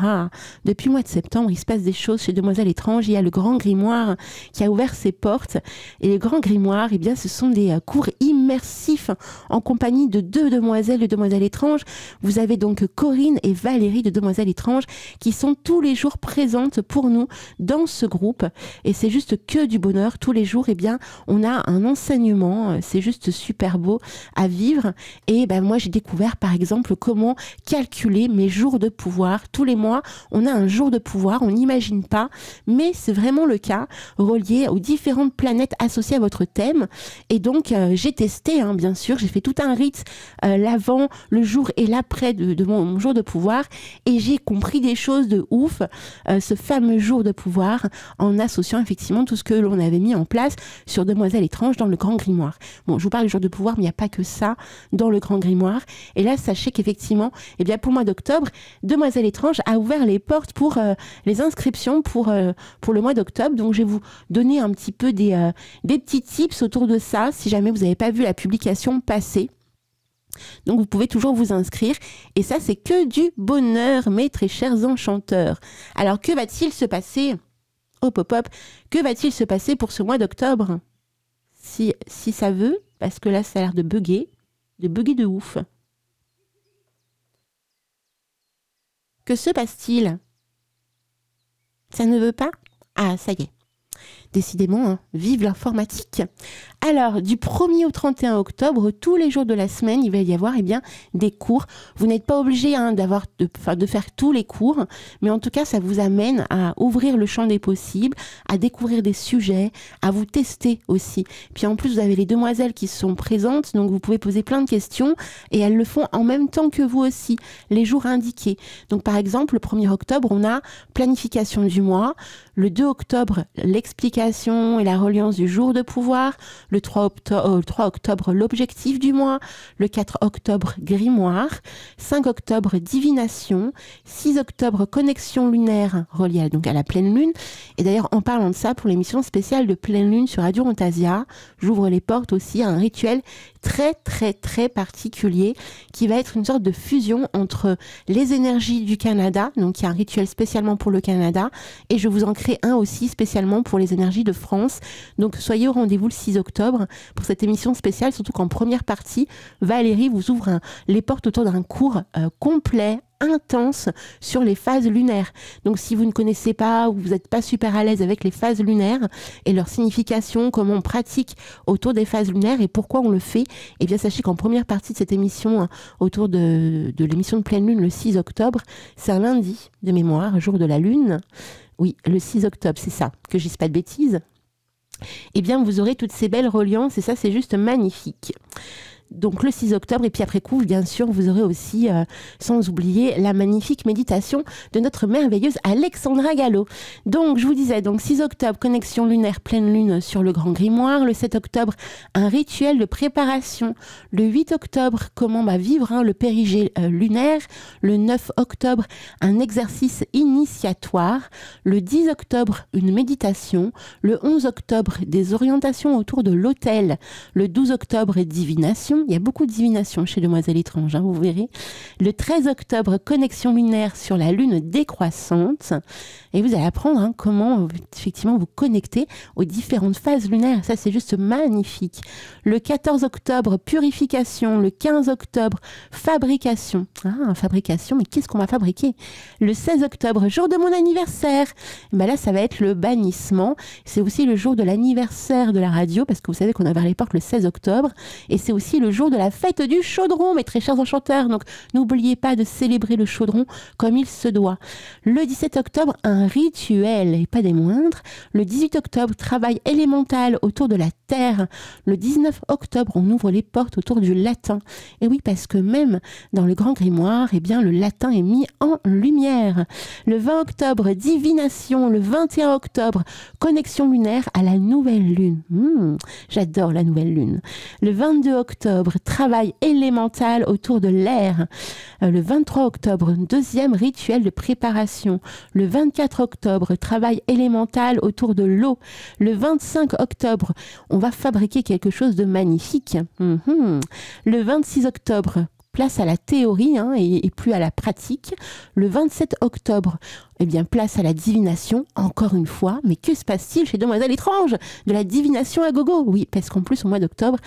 il se passe des choses chez Demoiselles étranges. Il y a le Grand Grimoire qui a ouvert ses portes. Et le Grand Grimoire, eh bien, ce sont des cours immersifs en compagnie de 2 demoiselles de Demoiselles étranges. Vous avez donc Corinne et Valérie de Demoiselles étranges qui sont tous les jours présentes pour nous dans ce groupe. Et c'est juste que du bonheur. Tous les jours, eh bien, on a un enseignement. C'est juste super beau à vivre. Et moi, j'ai découvert, par exemple, comment calculer mes jours de pouvoir. Tous les mois, on a un jour de pouvoir, on n'imagine pas, mais c'est vraiment le cas, relié aux différentes planètes associées à votre thème. Et donc, j'ai testé, bien sûr, j'ai fait tout un rite l'avant, le jour et l'après de mon jour de pouvoir, et j'ai compris des choses de ouf, ce fameux jour de pouvoir, en associant effectivement tout ce que l'on avait mis en place sur Demoiselles étranges dans le Grand Grimoire. Bon, je vous parle du jour de pouvoir, mais il n'y a pas que ça dans le Grand Grimoire. Et là, sachez qu'effectivement, eh bien, pour le mois d'octobre, Demoiselles étranges a ouvert les portes pour les inscriptions pour le mois d'octobre. Donc, je vais vous donner un petit peu des petits tips autour de ça, si jamais vous n'avez pas vu la publication passer. Donc, vous pouvez toujours vous inscrire. Et ça, c'est que du bonheur, mes très chers enchanteurs. Alors, que va-t-il se passer? Hop, hop, hop. Que va-t-il se passer pour ce mois d'octobre? Si ça veut, parce que là, ça a l'air de bugger de ouf. Que se passe-t-il? Ça ne veut pas? Ah, ça y est. Décidément, vive l'informatique. Alors, du 1er au 31 octobre, tous les jours de la semaine, il va y avoir des cours. Vous n'êtes pas obligé de faire tous les cours, mais en tout cas, ça vous amène à ouvrir le champ des possibles, à découvrir des sujets, à vous tester aussi. Puis en plus, vous avez les demoiselles qui sont présentes, donc vous pouvez poser plein de questions, et elles le font en même temps que vous aussi, les jours indiqués. Donc par exemple, le 1er octobre, on a planification du mois. Le 2 octobre, l'explication et la reliance du jour de pouvoir. Le 3 octobre, l'objectif du mois. Le 4 octobre, grimoire. 5 octobre, divination. 6 octobre, connexion lunaire reliée donc à la pleine lune. Et d'ailleurs, en parlant de ça, pour l'émission spéciale de pleine lune sur Radio Antasia, j'ouvre les portes aussi à un rituel très très très particulier qui va être une sorte de fusion entre les énergies du Canada, donc il y a un rituel spécialement pour le Canada, et je vous en crée un aussi spécialement pour les énergies de France. Donc soyez au rendez-vous le 6 octobre pour cette émission spéciale, surtout qu'en première partie, Valérie vous ouvre les portes autour d'un cours complet, intense sur les phases lunaires. Donc si vous ne connaissez pas ou vous n'êtes pas super à l'aise avec les phases lunaires et leur signification, comment on pratique autour des phases lunaires et pourquoi on le fait, eh bien sachez qu'en première partie de cette émission autour de l'émission de pleine lune le 6 octobre, c'est un lundi de mémoire, jour de la lune. Oui, le 6 octobre, c'est ça, que je dise pas de bêtises. eh bien vous aurez toutes ces belles reliances et ça c'est juste magnifique. Donc le 6 octobre, et puis après coup, bien sûr, vous aurez aussi, sans oublier, la magnifique méditation de notre merveilleuse Alexandra Gallo. Donc je vous disais, donc 6 octobre, connexion lunaire, pleine lune sur le Grand Grimoire. Le 7 octobre, un rituel de préparation. Le 8 octobre, comment vivre le périgée lunaire. Le 9 octobre, un exercice initiatoire. Le 10 octobre, une méditation. Le 11 octobre, des orientations autour de l'autel. Le 12 octobre, divination. Il y a beaucoup de divination chez Demoiselle Étrange, vous verrez. Le 13 octobre, connexion lunaire sur la lune décroissante. Et vous allez apprendre comment effectivement vous connecter aux différentes phases lunaires. Ça, c'est juste magnifique. Le 14 octobre, purification. Le 15 octobre, fabrication. Fabrication, mais qu'est-ce qu'on va fabriquer? Le 16 octobre, jour de mon anniversaire. Là, ça va être le bannissement. C'est aussi le jour de l'anniversaire de la radio, parce que vous savez qu'on a ouvert les portes le 16 octobre. Et c'est aussi le jour de la fête du chaudron, mes très chers enchanteurs. Donc, n'oubliez pas de célébrer le chaudron comme il se doit. Le 17 octobre, un rituel, et pas des moindres. Le 18 octobre, travail élémental autour de la terre. Le 19 octobre, on ouvre les portes autour du latin. Et oui, parce que même dans le Grand Grimoire, eh bien, le latin est mis en lumière. Le 20 octobre, divination. Le 21 octobre, connexion lunaire à la nouvelle lune. J'adore la nouvelle lune. Le 22 octobre, travail élémental autour de l'air. Le 23 octobre, deuxième rituel de préparation. Le 24 octobre, travail élémental autour de l'eau. Le 25 octobre, on va fabriquer quelque chose de magnifique. Le 26 octobre, place à la théorie et plus à la pratique. Le 27 octobre, eh bien, place à la divination, encore une fois. Mais que se passe-t-il chez Demoiselle Étrange? De la divination à gogo. Oui, parce qu'en plus, au mois d'octobre,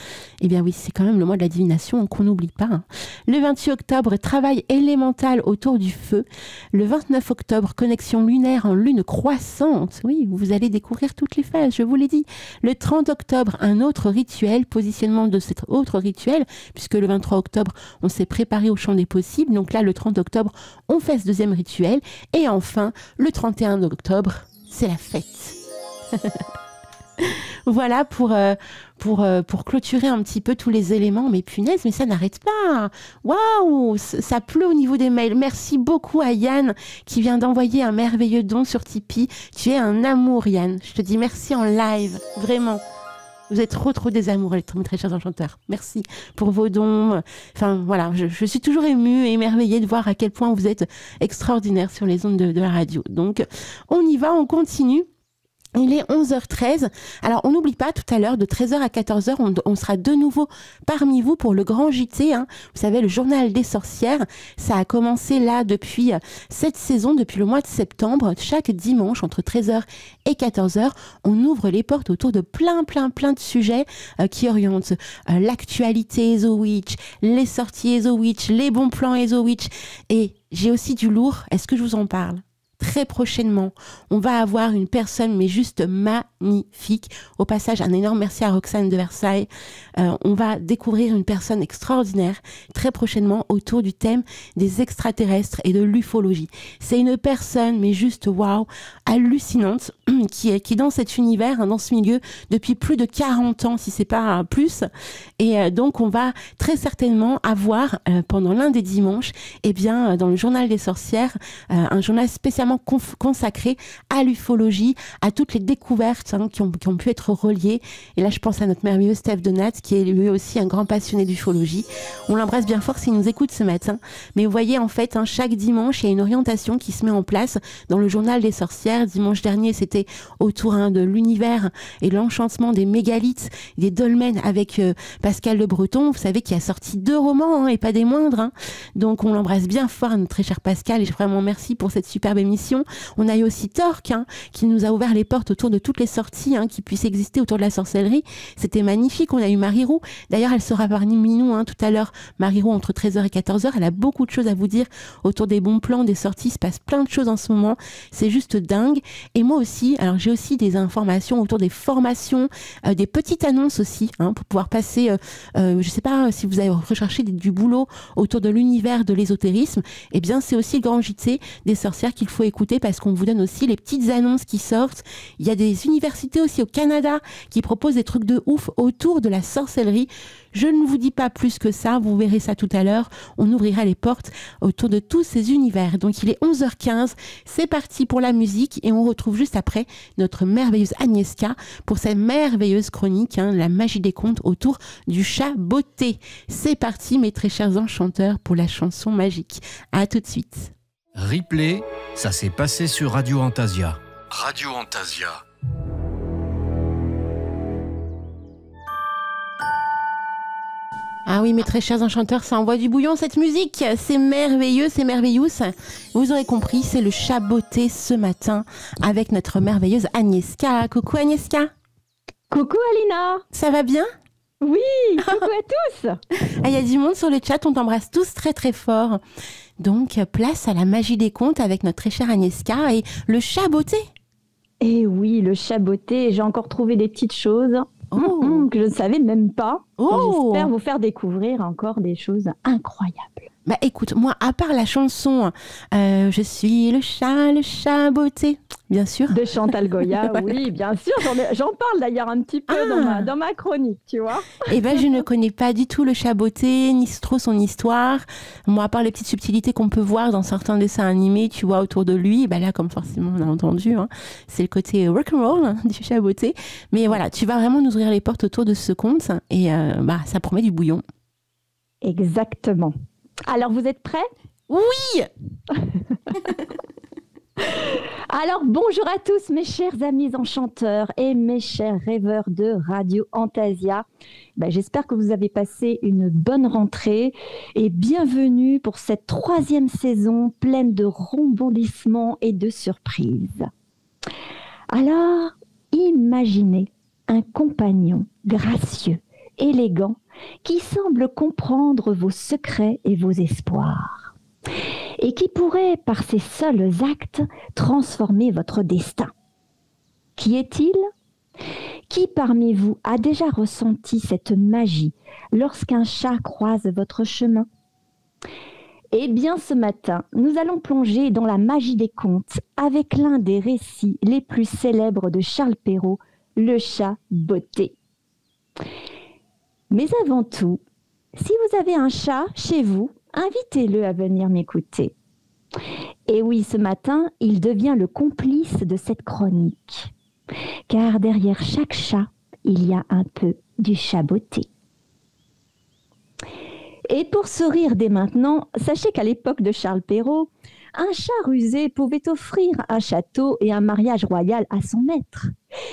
eh bien oui, c'est quand même le mois de la divination qu'on n'oublie pas. Le 28 octobre, travail élémental autour du feu. Le 29 octobre, connexion lunaire en lune croissante. Oui, vous allez découvrir toutes les phases, je vous l'ai dit. Le 30 octobre, un autre rituel, positionnement de cet autre rituel, puisque le 23 octobre, on s'est préparé au champ des possibles. Donc là, le 30 octobre, on fait ce deuxième rituel. Et enfin, le 31 octobre, c'est la fête. Voilà pour clôturer un petit peu tous les éléments. Mais punaise, mais ça n'arrête pas. Waouh, ça pleut au niveau des mails. Merci beaucoup à Yann qui vient d'envoyer un merveilleux don sur Tipeee. Tu es un amour, Yann. Je te dis merci en live, vraiment. Vous êtes trop des amours, mes très chers enchanteurs. Merci pour vos dons. Enfin, voilà, je suis toujours émue et émerveillée de voir à quel point vous êtes extraordinaires sur les ondes de la radio. Donc, on y va, on continue. Il est 11h13. Alors, on n'oublie pas, tout à l'heure, de 13h à 14h, on sera de nouveau parmi vous pour le grand JT. Vous savez, le journal des sorcières. Ça a commencé là depuis cette saison, depuis le mois de septembre. Chaque dimanche, entre 13h et 14h, on ouvre les portes autour de plein de sujets qui orientent l'actualité ESO Witch, les sorties ESO Witch, les bons plans ESO Witch. Et j'ai aussi du lourd. Est-ce que je vous en parle ? Très prochainement, on va avoir une personne mais juste magnifique. Au passage, un énorme merci à Roxane de Versailles. On va découvrir une personne extraordinaire très prochainement autour du thème des extraterrestres et de l'ufologie. C'est une personne mais juste waouh, hallucinante qui est dans cet univers, dans ce milieu depuis plus de 40 ans si c'est pas plus. Et donc on va très certainement avoir pendant l'un des dimanches, eh bien dans le journal des sorcières, un journal spécialement consacré à l'ufologie, à toutes les découvertes qui ont pu être reliées. Et là, je pense à notre merveilleux Steph Donat, qui est lui aussi un grand passionné d'ufologie. On l'embrasse bien fort s'il nous écoute ce matin. Mais vous voyez, en fait, chaque dimanche, il y a une orientation qui se met en place dans le journal des sorcières. Dimanche dernier, c'était autour de l'univers et de l'enchantement des mégalithes, des dolmens avec Pascal Le Breton. Vous savez qu'il a sorti 2 romans et pas des moindres. Donc, on l'embrasse bien fort, notre très cher Pascal, et vraiment merci pour cette superbe émission. On a eu aussi Torque qui nous a ouvert les portes autour de toutes les sorties qui puissent exister autour de la sorcellerie. C'était magnifique. On a eu Marie-Roux. D'ailleurs, elle sera parmi nous tout à l'heure. Marie-Roux entre 13h et 14h. Elle a beaucoup de choses à vous dire autour des bons plans, des sorties. Il se passe plein de choses en ce moment. C'est juste dingue. Et moi aussi, alors j'ai aussi des informations autour des formations, des petites annonces aussi pour pouvoir passer, je sais pas si vous avez recherché du boulot autour de l'univers de l'ésotérisme. Eh bien, c'est aussi le grand JT des sorcières qu'il faut faut écouter parce qu'on vous donne aussi les petites annonces qui sortent. Il y a des universités aussi au Canada qui proposent des trucs de ouf autour de la sorcellerie. Je ne vous dis pas plus que ça, vous verrez ça tout à l'heure. On ouvrira les portes autour de tous ces univers. Donc il est 11h15, c'est parti pour la musique et on retrouve juste après notre merveilleuse Agnieszka pour sa merveilleuse chronique, la magie des contes autour du chat botté. C'est parti mes très chers enchanteurs pour la chanson magique. À tout de suite.
Replay, ça s'est passé sur Radio Antasia. Radio Antasia.
Ah oui, mes très chers enchanteurs, ça envoie du bouillon cette musique. C'est merveilleux, c'est merveilleux. Vous aurez compris, c'est le chat botté ce matin avec notre merveilleuse Agnieszka. Coucou Agnieszka.
Coucou Alina.
Ça va bien?
Oui, coucou à tous.
Il y a du monde sur le chat, on t'embrasse tous très très fort. Donc, place à la magie des contes avec notre très chère Agnieszka et le chat botté.
Eh oui, le chat botté, j'ai encore trouvé des petites choses que je ne savais même pas. J'espère vous faire découvrir encore des choses incroyables.
Bah écoute, moi, à part la chanson Je suis le chat botté, bien sûr.
De Chantal Goya, oui, bien sûr. J'en parle d'ailleurs un petit peu dans ma chronique, tu vois.
Eh ben, je ne connais pas du tout le chat botté, ni trop son histoire. Moi, à part les petites subtilités qu'on peut voir dans certains dessins animés, tu vois, autour de lui, bah là, comme forcément on a entendu, c'est le côté rock'n'roll du chat botté. Mais voilà, tu vas vraiment nous ouvrir les portes autour de ce conte et ça promet du bouillon.
Exactement. Alors, vous êtes prêts?
Oui.
Alors, bonjour à tous mes chers amis enchanteurs et mes chers rêveurs de Radio Antasia. J'espère que vous avez passé une bonne rentrée et bienvenue pour cette 3e saison pleine de rebondissements et de surprises. Alors, imaginez un compagnon gracieux, élégant, qui semble comprendre vos secrets et vos espoirs, et qui pourrait, par ses seuls actes, transformer votre destin. Qui est-il? Qui parmi vous a déjà ressenti cette magie lorsqu'un chat croise votre chemin? Eh bien, ce matin, nous allons plonger dans la magie des contes avec l'un des récits les plus célèbres de Charles Perrault, le chat botté. Mais avant tout, si vous avez un chat chez vous, invitez-le à venir m'écouter. Et oui, ce matin, il devient le complice de cette chronique. Car derrière chaque chat, il y a un peu du chat botté. Et pour sourire dès maintenant, sachez qu'à l'époque de Charles Perrault, un chat rusé pouvait offrir un château et un mariage royal à son maître.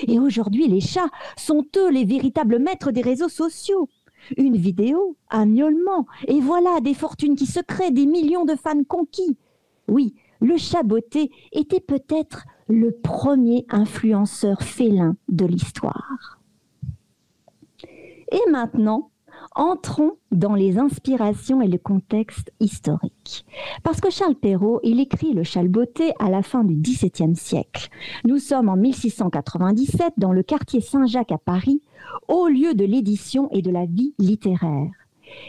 Et aujourd'hui, les chats sont eux les véritables maîtres des réseaux sociaux. Une vidéo, un miaulement, et voilà des fortunes qui se créent, des millions de fans conquis. Oui, le chat botté était peut-être le premier influenceur félin de l'histoire. Et maintenant, entrons dans les inspirations et le contexte historique. Parce que Charles Perrault, il écrit le chat botté à la fin du XVIIe siècle. Nous sommes en 1697 dans le quartier Saint-Jacques à Paris, au lieu de l'édition et de la vie littéraire.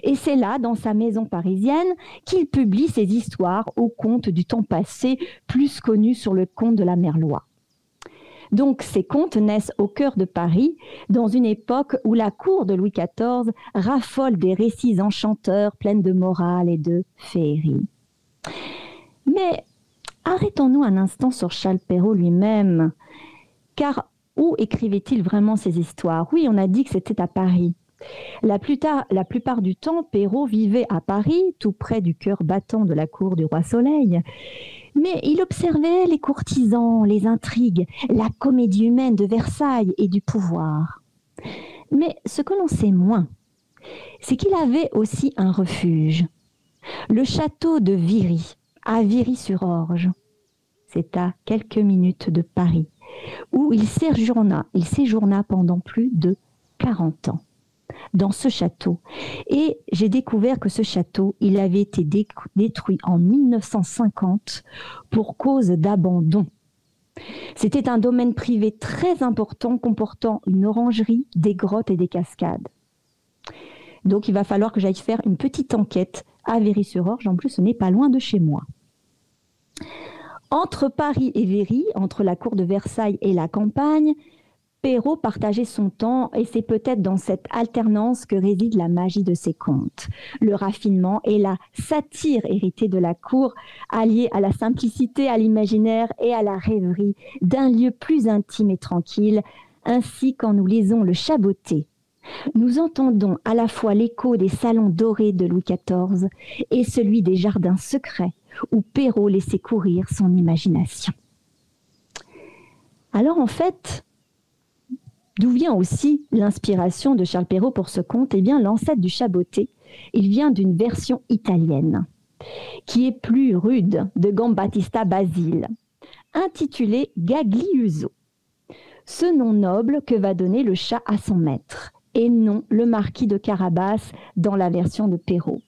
Et c'est là, dans sa maison parisienne, qu'il publie ses histoires aux contes du temps passé, plus connus sur le conte de la Merlois. Donc, ces contes naissent au cœur de Paris, dans une époque où la cour de Louis XIV raffole des récits enchanteurs pleins de morale et de féerie. Mais arrêtons-nous un instant sur Charles Perrault lui-même, car où écrivait-il vraiment ses histoires? Oui, on a dit que c'était à Paris. La plupart du temps, Perrault vivait à Paris, tout près du cœur battant de la cour du roi Soleil. Mais il observait les courtisans, les intrigues, la comédie humaine de Versailles et du pouvoir. Mais ce que l'on sait moins, c'est qu'il avait aussi un refuge. Le château de Viry, à Viry-sur-Orge. C'est à quelques minutes de Paris, où il séjourna pendant plus de 40 ans. Dans ce château. Et j'ai découvert que ce château, il avait été détruit en 1950 pour cause d'abandon. C'était un domaine privé très important comportant une orangerie, des grottes et des cascades. Donc il va falloir que j'aille faire une petite enquête à Viry-sur-Orge. En plus, ce n'est pas loin de chez moi. Entre Paris et Véry, entre la cour de Versailles et la campagne, Perrault partageait son temps et c'est peut-être dans cette alternance que réside la magie de ses contes. Le raffinement et la satire héritée de la cour, alliés à la simplicité, à l'imaginaire et à la rêverie d'un lieu plus intime et tranquille. Ainsi, quand nous lisons Le Chaboté, nous entendons à la fois l'écho des salons dorés de Louis XIV et celui des jardins secrets où Perrault laissait courir son imagination. Alors en fait, d'où vient aussi l'inspiration de Charles Perrault pour ce conte ? Eh bien, l'ancêtre du Chaboté, il vient d'une version italienne, qui est plus rude, de Giambattista Basile, intitulée Gagliuso. Ce nom noble que va donner le chat à son maître, et non le marquis de Carabas dans la version de Perrault.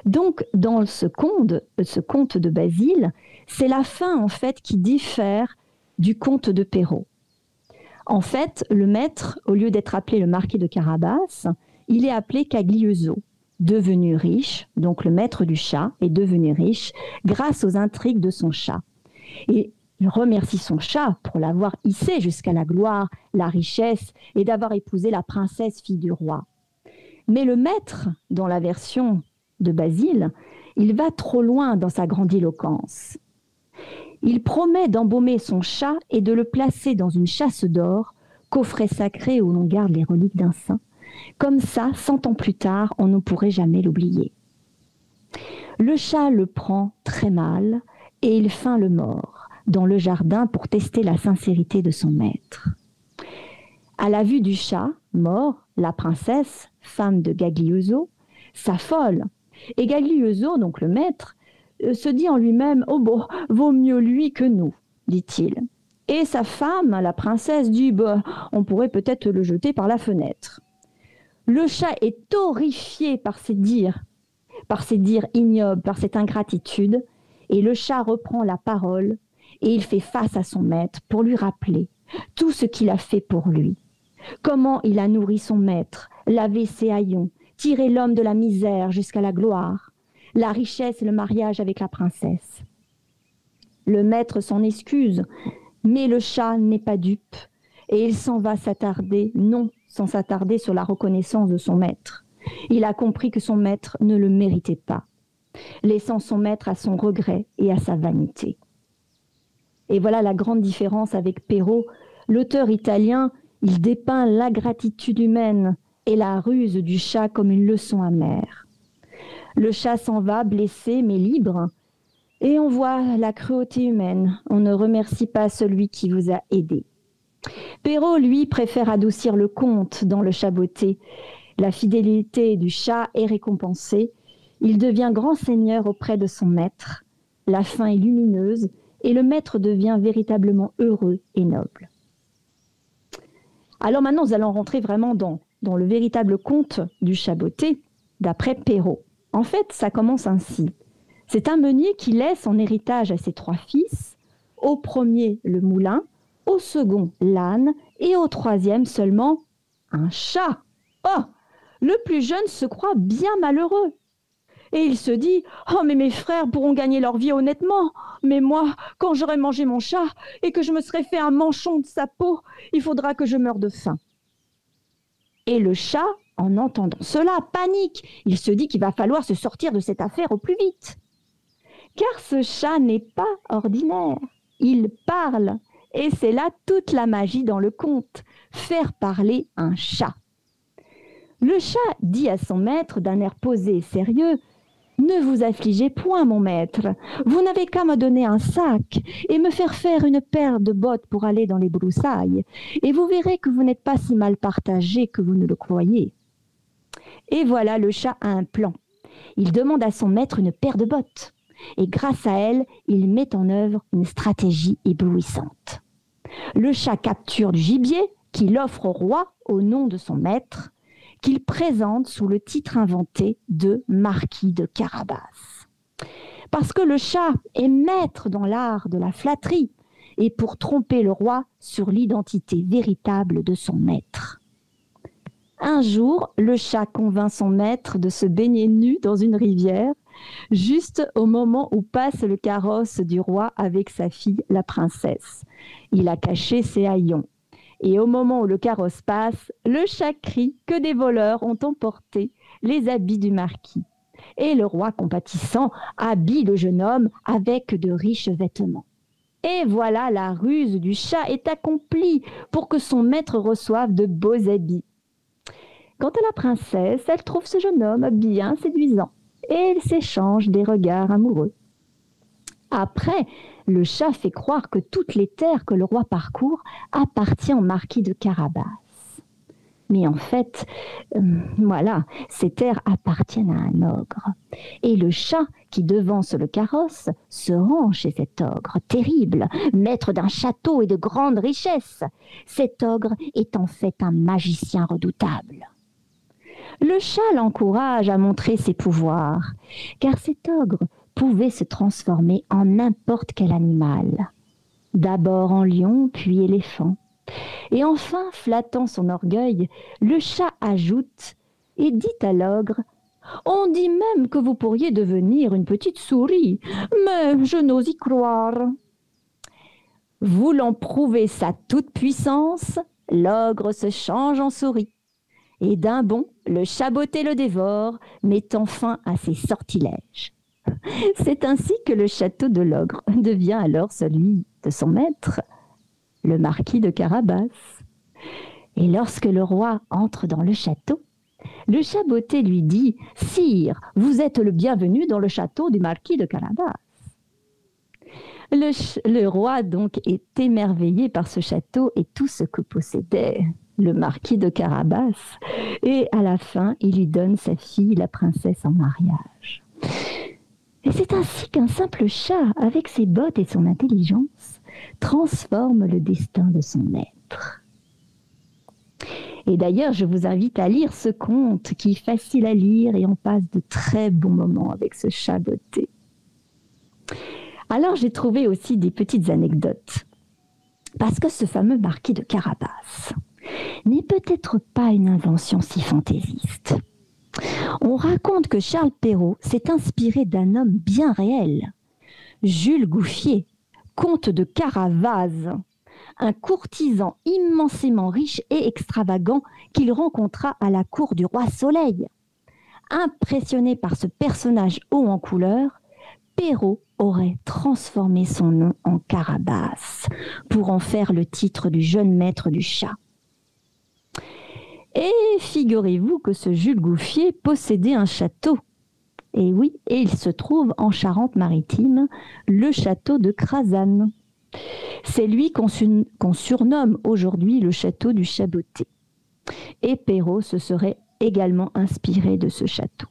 Donc, dans ce conte de Basile, c'est la fin, en fait, qui diffère du conte de Perrault. En fait, le maître, au lieu d'être appelé le marquis de Carabas, il est appelé Cagliuso, devenu riche, donc le maître du chat est devenu riche grâce aux intrigues de son chat. Et il remercie son chat pour l'avoir hissé jusqu'à la gloire, la richesse et d'avoir épousé la princesse fille du roi. Mais le maître, dans la version de Basile, il va trop loin dans sa grandiloquence. Il promet d'embaumer son chat et de le placer dans une chasse d'or, coffret sacré où l'on garde les reliques d'un saint. Comme ça, 100 ans plus tard, on ne pourrait jamais l'oublier. Le chat le prend très mal et il feint le mort dans le jardin pour tester la sincérité de son maître. À la vue du chat mort, la princesse, femme de Gagliuso, s'affole. Et Gagliuso, donc le maître, se dit en lui-même « Oh bon, vaut mieux lui que nous », dit-il. Et sa femme, la princesse, dit bah, « On pourrait peut-être le jeter par la fenêtre ». Le chat est horrifié par ces dires ignobles, par cette ingratitude, et le chat reprend la parole et il fait face à son maître pour lui rappeler tout ce qu'il a fait pour lui. Comment il a nourri son maître, lavé ses haillons, tiré l'homme de la misère jusqu'à la gloire, la richesse et le mariage avec la princesse. Le maître s'en excuse, mais le chat n'est pas dupe et il s'en va s'attarder, non sans s'attarder sur la reconnaissance de son maître. Il a compris que son maître ne le méritait pas, laissant son maître à son regret et à sa vanité. Et voilà la grande différence avec Perrault. L'auteur italien, il dépeint l'ingratitude humaine et la ruse du chat comme une leçon amère. Le chat s'en va, blessé mais libre, et on voit la cruauté humaine. On ne remercie pas celui qui vous a aidé. Perrault, lui, préfère adoucir le conte dans Le Chaboté. La fidélité du chat est récompensée. Il devient grand seigneur auprès de son maître. La fin est lumineuse et le maître devient véritablement heureux et noble. Alors maintenant, nous allons rentrer vraiment dans le véritable conte du Chaboté, d'après Perrault. En fait, ça commence ainsi. C'est un meunier qui laisse en héritage à ses 3 fils, au premier le moulin, au second l'âne et au troisième seulement un chat. Oh, le plus jeune se croit bien malheureux. Et il se dit « Oh, mais mes frères pourront gagner leur vie honnêtement. Mais moi, quand j'aurai mangé mon chat et que je me serai fait un manchon de sa peau, il faudra que je meure de faim. » Et le chat, en entendant cela, panique. Il se dit qu'il va falloir se sortir de cette affaire au plus vite. Car ce chat n'est pas ordinaire. Il parle. Et c'est là toute la magie dans le conte. Faire parler un chat. Le chat dit à son maître d'un air posé et sérieux « Ne vous affligez point, mon maître. Vous n'avez qu'à me donner un sac et me faire faire une paire de bottes pour aller dans les broussailles. Et vous verrez que vous n'êtes pas si mal partagé que vous ne le croyez. » Et voilà, le chat a un plan. Il demande à son maître une paire de bottes. Et grâce à elle, il met en œuvre une stratégie éblouissante. Le chat capture du gibier qu'il offre au roi au nom de son maître, qu'il présente sous le titre inventé de marquis de Carabas. Parce que le chat est maître dans l'art de la flatterie et pour tromper le roi sur l'identité véritable de son maître. Un jour, le chat convainc son maître de se baigner nu dans une rivière juste au moment où passe le carrosse du roi avec sa fille, la princesse. Il a caché ses haillons. Et au moment où le carrosse passe, le chat crie que des voleurs ont emporté les habits du marquis. Et le roi, compatissant, habille le jeune homme avec de riches vêtements. Et voilà, la ruse du chat est accomplie pour que son maître reçoive de beaux habits. Quant à la princesse, elle trouve ce jeune homme bien séduisant et ils s'échangent des regards amoureux. Après, le chat fait croire que toutes les terres que le roi parcourt appartiennent au marquis de Carabas. Mais en fait, voilà, ces terres appartiennent à un ogre. Et le chat qui devance le carrosse se rend chez cet ogre terrible, maître d'un château et de grandes richesses. Cet ogre est en fait un magicien redoutable. Le chat l'encourage à montrer ses pouvoirs, car cet ogre pouvait se transformer en n'importe quel animal. D'abord en lion, puis éléphant. Et enfin, flattant son orgueil, le chat ajoute et dit à l'ogre « On dit même que vous pourriez devenir une petite souris, mais je n'ose y croire. » Voulant prouver sa toute-puissance, l'ogre se change en souris. Et d'un bond, le chaboté le dévore, mettant fin à ses sortilèges. C'est ainsi que le château de l'ogre devient alors celui de son maître, le marquis de Carabas. Et lorsque le roi entre dans le château, le chaboté lui dit « Sire, vous êtes le bienvenu dans le château du marquis de Carabas. » Le roi donc est émerveillé par ce château et tout ce que possédait le marquis de Carabas. Et à la fin, il lui donne sa fille, la princesse, en mariage. Et c'est ainsi qu'un simple chat, avec ses bottes et son intelligence, transforme le destin de son maître. Et d'ailleurs, je vous invite à lire ce conte qui est facile à lire et on passe de très bons moments avec ce chat botté. Alors, j'ai trouvé aussi des petites anecdotes. Parce que ce fameux marquis de Carabas n'est peut-être pas une invention si fantaisiste. On raconte que Charles Perrault s'est inspiré d'un homme bien réel, Jules Gouffier, comte de Caravase, un courtisan immensément riche et extravagant qu'il rencontra à la cour du roi Soleil. Impressionné par ce personnage haut en couleur, Perrault aurait transformé son nom en Carabas pour en faire le titre du jeune maître du chat. Et figurez-vous que ce Jules Gouffier possédait un château. Et oui, et il se trouve en Charente-Maritime, le château de Crasane. C'est lui qu'on surnomme aujourd'hui le château du Chaboté. Et Perrault se serait également inspiré de ce château.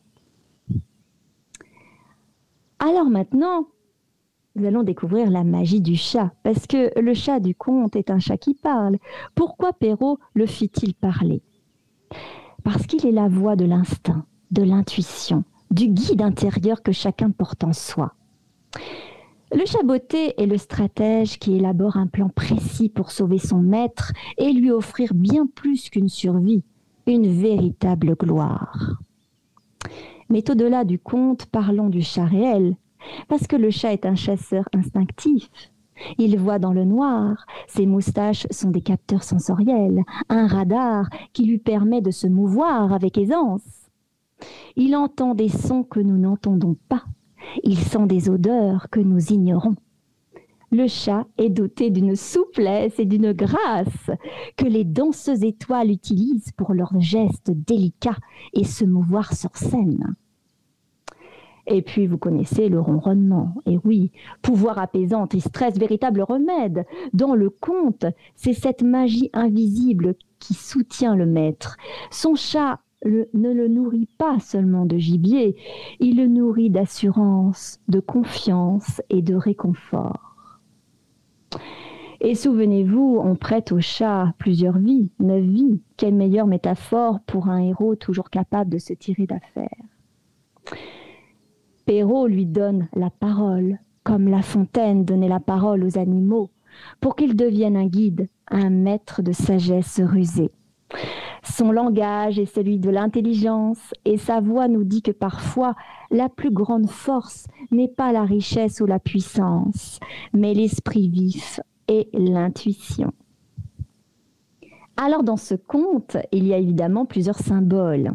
Alors maintenant, nous allons découvrir la magie du chat, parce que le chat du conte est un chat qui parle. Pourquoi Perrault le fit-il parler ? Parce qu'il est la voix de l'instinct, de l'intuition, du guide intérieur que chacun porte en soi. Le chaboté est le stratège qui élabore un plan précis pour sauver son maître et lui offrir bien plus qu'une survie, une véritable gloire. Mais au-delà du conte, parlons du chat réel, parce que le chat est un chasseur instinctif. Il voit dans le noir, ses moustaches sont des capteurs sensoriels, un radar qui lui permet de se mouvoir avec aisance. Il entend des sons que nous n'entendons pas, il sent des odeurs que nous ignorons. Le chat est doté d'une souplesse et d'une grâce que les danseuses étoiles utilisent pour leurs gestes délicats et se mouvoir sur scène. Et puis, vous connaissez le ronronnement. Et oui, pouvoir apaisant, anti-stress, véritable remède. Dans le conte, c'est cette magie invisible qui soutient le maître. Son chat ne le nourrit pas seulement de gibier, il le nourrit d'assurance, de confiance et de réconfort. Et souvenez-vous, on prête au chat plusieurs vies, 9 vies. Quelle meilleure métaphore pour un héros toujours capable de se tirer d'affaire. Perrault lui donne la parole, comme La Fontaine donnait la parole aux animaux, pour qu'ils deviennent un guide, un maître de sagesse rusée. Son langage est celui de l'intelligence et sa voix nous dit que parfois la plus grande force n'est pas la richesse ou la puissance, mais l'esprit vif et l'intuition. Alors dans ce conte, il y a évidemment plusieurs symboles.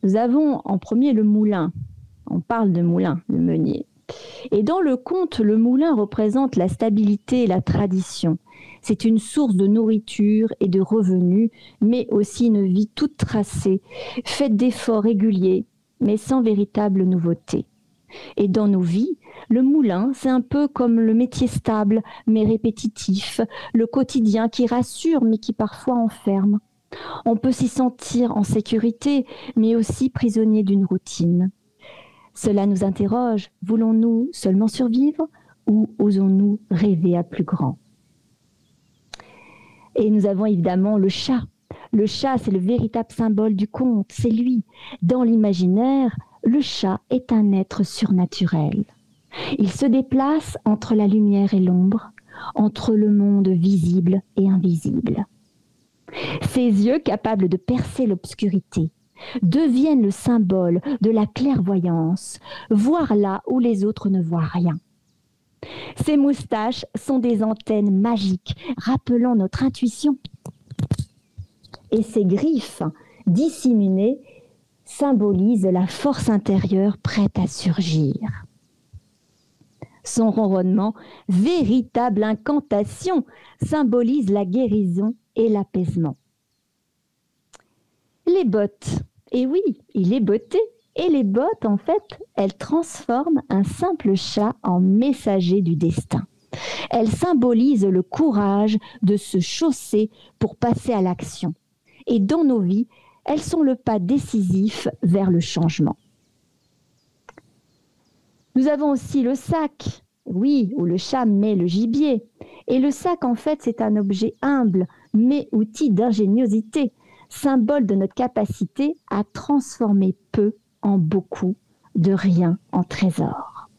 Nous avons en premier le moulin. On parle de moulin, le meunier. Et dans le conte, le moulin représente la stabilité et la tradition. C'est une source de nourriture et de revenus, mais aussi une vie toute tracée, faite d'efforts réguliers, mais sans véritable nouveauté. Et dans nos vies, le moulin, c'est un peu comme le métier stable, mais répétitif, le quotidien qui rassure, mais qui parfois enferme. On peut s'y sentir en sécurité, mais aussi prisonnier d'une routine. Cela nous interroge, voulons-nous seulement survivre ou osons-nous rêver à plus grand? Et nous avons évidemment le chat. Le chat, c'est le véritable symbole du conte, c'est lui. Dans l'imaginaire, le chat est un être surnaturel. Il se déplace entre la lumière et l'ombre, entre le monde visible et invisible. Ses yeux, capables de percer l'obscurité, deviennent le symbole de la clairvoyance, voir là où les autres ne voient rien. Ses moustaches sont des antennes magiques, rappelant notre intuition. Et ses griffes, disséminées, symbolisent la force intérieure prête à surgir. Son ronronnement, véritable incantation, symbolise la guérison et l'apaisement. Les bottes. Et oui, il est botté. Et les bottes, en fait, elles transforment un simple chat en messager du destin. Elles symbolisent le courage de se chausser pour passer à l'action. Et dans nos vies, elles sont le pas décisif vers le changement. Nous avons aussi le sac, oui, où le chat met le gibier. Et le sac, en fait, c'est un objet humble, mais outil d'ingéniosité, symbole de notre capacité à transformer peu en beaucoup, de rien en trésor.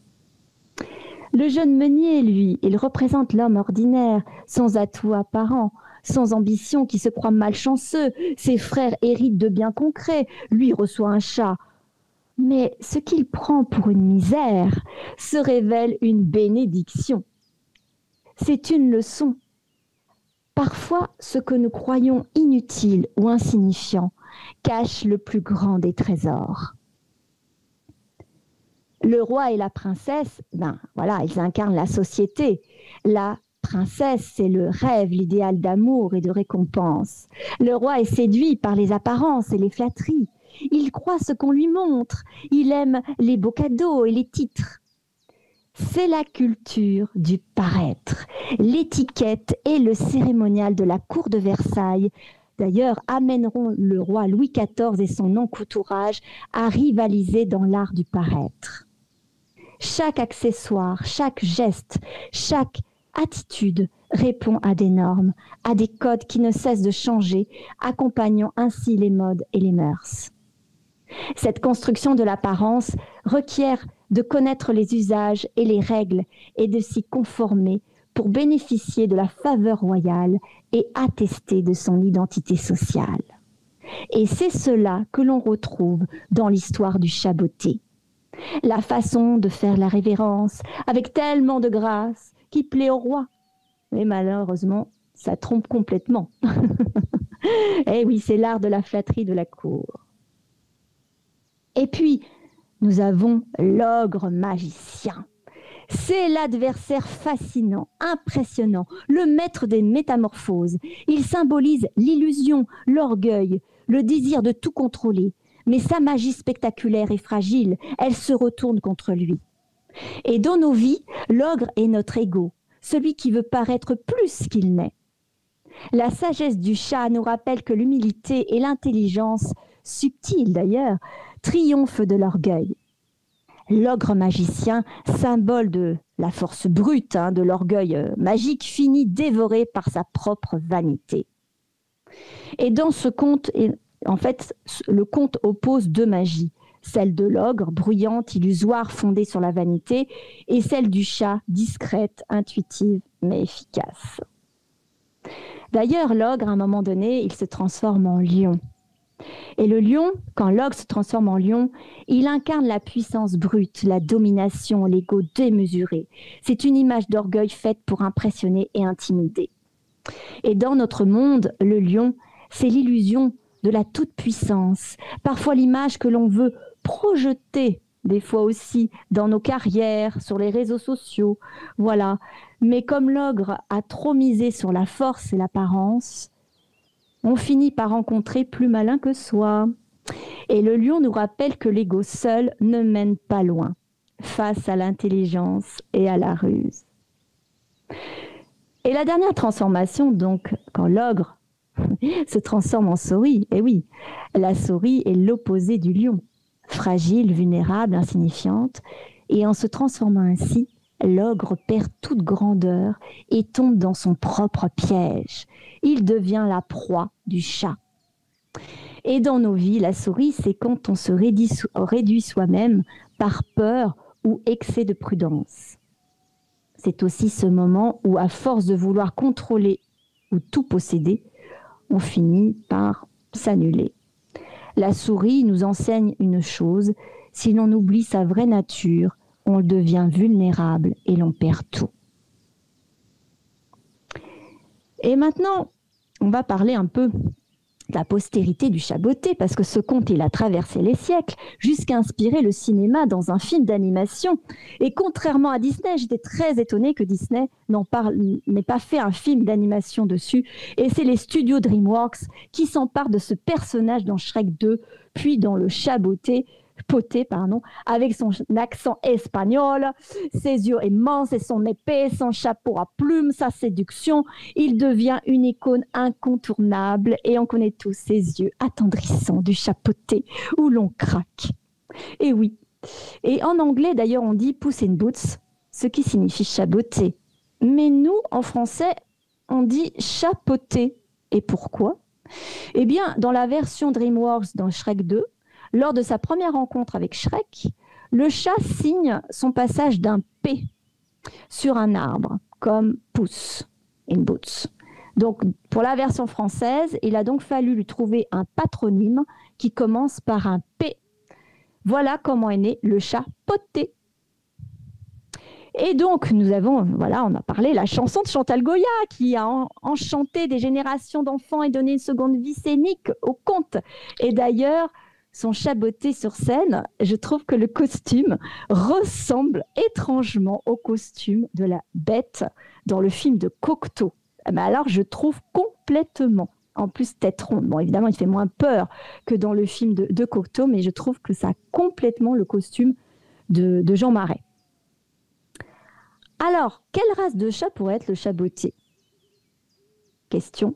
Le jeune meunier, lui, il représente l'homme ordinaire, sans atout apparent, sans ambition, qui se croit malchanceux. Ses frères héritent de biens concrets, lui reçoit un chat. Mais ce qu'il prend pour une misère se révèle une bénédiction. C'est une leçon. Parfois, ce que nous croyons inutile ou insignifiant cache le plus grand des trésors. Le roi et la princesse, ils incarnent la société. La princesse, c'est le rêve, l'idéal d'amour et de récompense. Le roi est séduit par les apparences et les flatteries. Il croit ce qu'on lui montre. Il aime les beaux cadeaux et les titres. C'est la culture du paraître. L'étiquette et le cérémonial de la cour de Versailles, d'ailleurs, amèneront le roi Louis XIV et son entourage à rivaliser dans l'art du paraître. Chaque accessoire, chaque geste, chaque attitude répond à des normes, à des codes qui ne cessent de changer, accompagnant ainsi les modes et les mœurs. Cette construction de l'apparence requiert de connaître les usages et les règles et de s'y conformer pour bénéficier de la faveur royale et attester de son identité sociale. Et c'est cela que l'on retrouve dans l'histoire du chat botté. La façon de faire la révérence avec tellement de grâce qui plaît au roi. Mais malheureusement, ça trompe complètement. Eh oui, c'est l'art de la flatterie de la cour. Et puis, nous avons l'ogre magicien. C'est l'adversaire fascinant, impressionnant, le maître des métamorphoses. Il symbolise l'illusion, l'orgueil, le désir de tout contrôler. Mais sa magie spectaculaire et fragile, elle se retourne contre lui. Et dans nos vies, l'ogre est notre ego, celui qui veut paraître plus qu'il n'est. La sagesse du chat nous rappelle que l'humilité et l'intelligence, subtile d'ailleurs, triomphent de l'orgueil. L'ogre magicien, symbole de la force brute, de l'orgueil magique, finit dévoré par sa propre vanité. Et dans ce conte, en fait, le conte oppose deux magies, celle de l'ogre, bruyante, illusoire, fondée sur la vanité, et celle du chat, discrète, intuitive, mais efficace. D'ailleurs, l'ogre, à un moment donné, il se transforme en lion. Et le lion, quand l'ogre se transforme en lion, il incarne la puissance brute, la domination, l'ego démesuré. C'est une image d'orgueil faite pour impressionner et intimider. Et dans notre monde, le lion, c'est l'illusion de la toute-puissance, parfois l'image que l'on veut projeter, des fois aussi dans nos carrières, sur les réseaux sociaux, voilà. Mais comme l'ogre a trop misé sur la force et l'apparence, on finit par rencontrer plus malin que soi. Et le lion nous rappelle que l'ego seul ne mène pas loin, face à l'intelligence et à la ruse. Et la dernière transformation, donc, quand l'ogre se transforme en souris, et oui, la souris est l'opposé du lion, fragile, vulnérable, insignifiante, et en se transformant ainsi, l'ogre perd toute grandeur et tombe dans son propre piège. Il devient la proie du chat. Et dans nos vies, la souris, c'est quand on se réduit soi-même par peur ou excès de prudence. C'est aussi ce moment où, à force de vouloir contrôler ou tout posséder, on finit par s'annuler. La souris nous enseigne une chose, si l'on oublie sa vraie nature, on devient vulnérable et l'on perd tout. Et maintenant, on va parler un peu de la postérité du chat botté, parce que ce conte, il a traversé les siècles, jusqu'à inspirer le cinéma dans un film d'animation. Et contrairement à Disney, j'étais très étonnée que Disney n'ait pas fait un film d'animation dessus. Et c'est les studios DreamWorks qui s'emparent de ce personnage dans Shrek 2, puis dans le chat botté, avec son accent espagnol, ses yeux immenses et son épée, son chapeau à plumes, sa séduction. Il devient une icône incontournable et on connaît tous ses yeux attendrissants du chapeauté où l'on craque. Et oui, et en anglais d'ailleurs on dit Puss in Boots, ce qui signifie chapeauté. Mais nous, en français, on dit chapeauté. Et pourquoi ? Eh bien, dans la version DreamWorks dans Shrek 2, lors de sa première rencontre avec Shrek, le chat signe son passage d'un P sur un arbre, comme Puss in Boots. Donc, pour la version française, il a donc fallu lui trouver un patronyme qui commence par un P. Voilà comment est né le chat poté. Et donc, on a parlé la chanson de Chantal Goya qui a enchanté des générations d'enfants et donné une seconde vie scénique au conte. Et d'ailleurs, son chat botté sur scène, je trouve que le costume ressemble étrangement au costume de la bête dans le film de Cocteau. Mais alors, je trouve complètement, en plus tête ronde. Bon, évidemment, il fait moins peur que dans le film de Cocteau, mais je trouve que ça a complètement le costume de Jean Marais. Alors, quelle race de chat pourrait être le chat botté ? Question.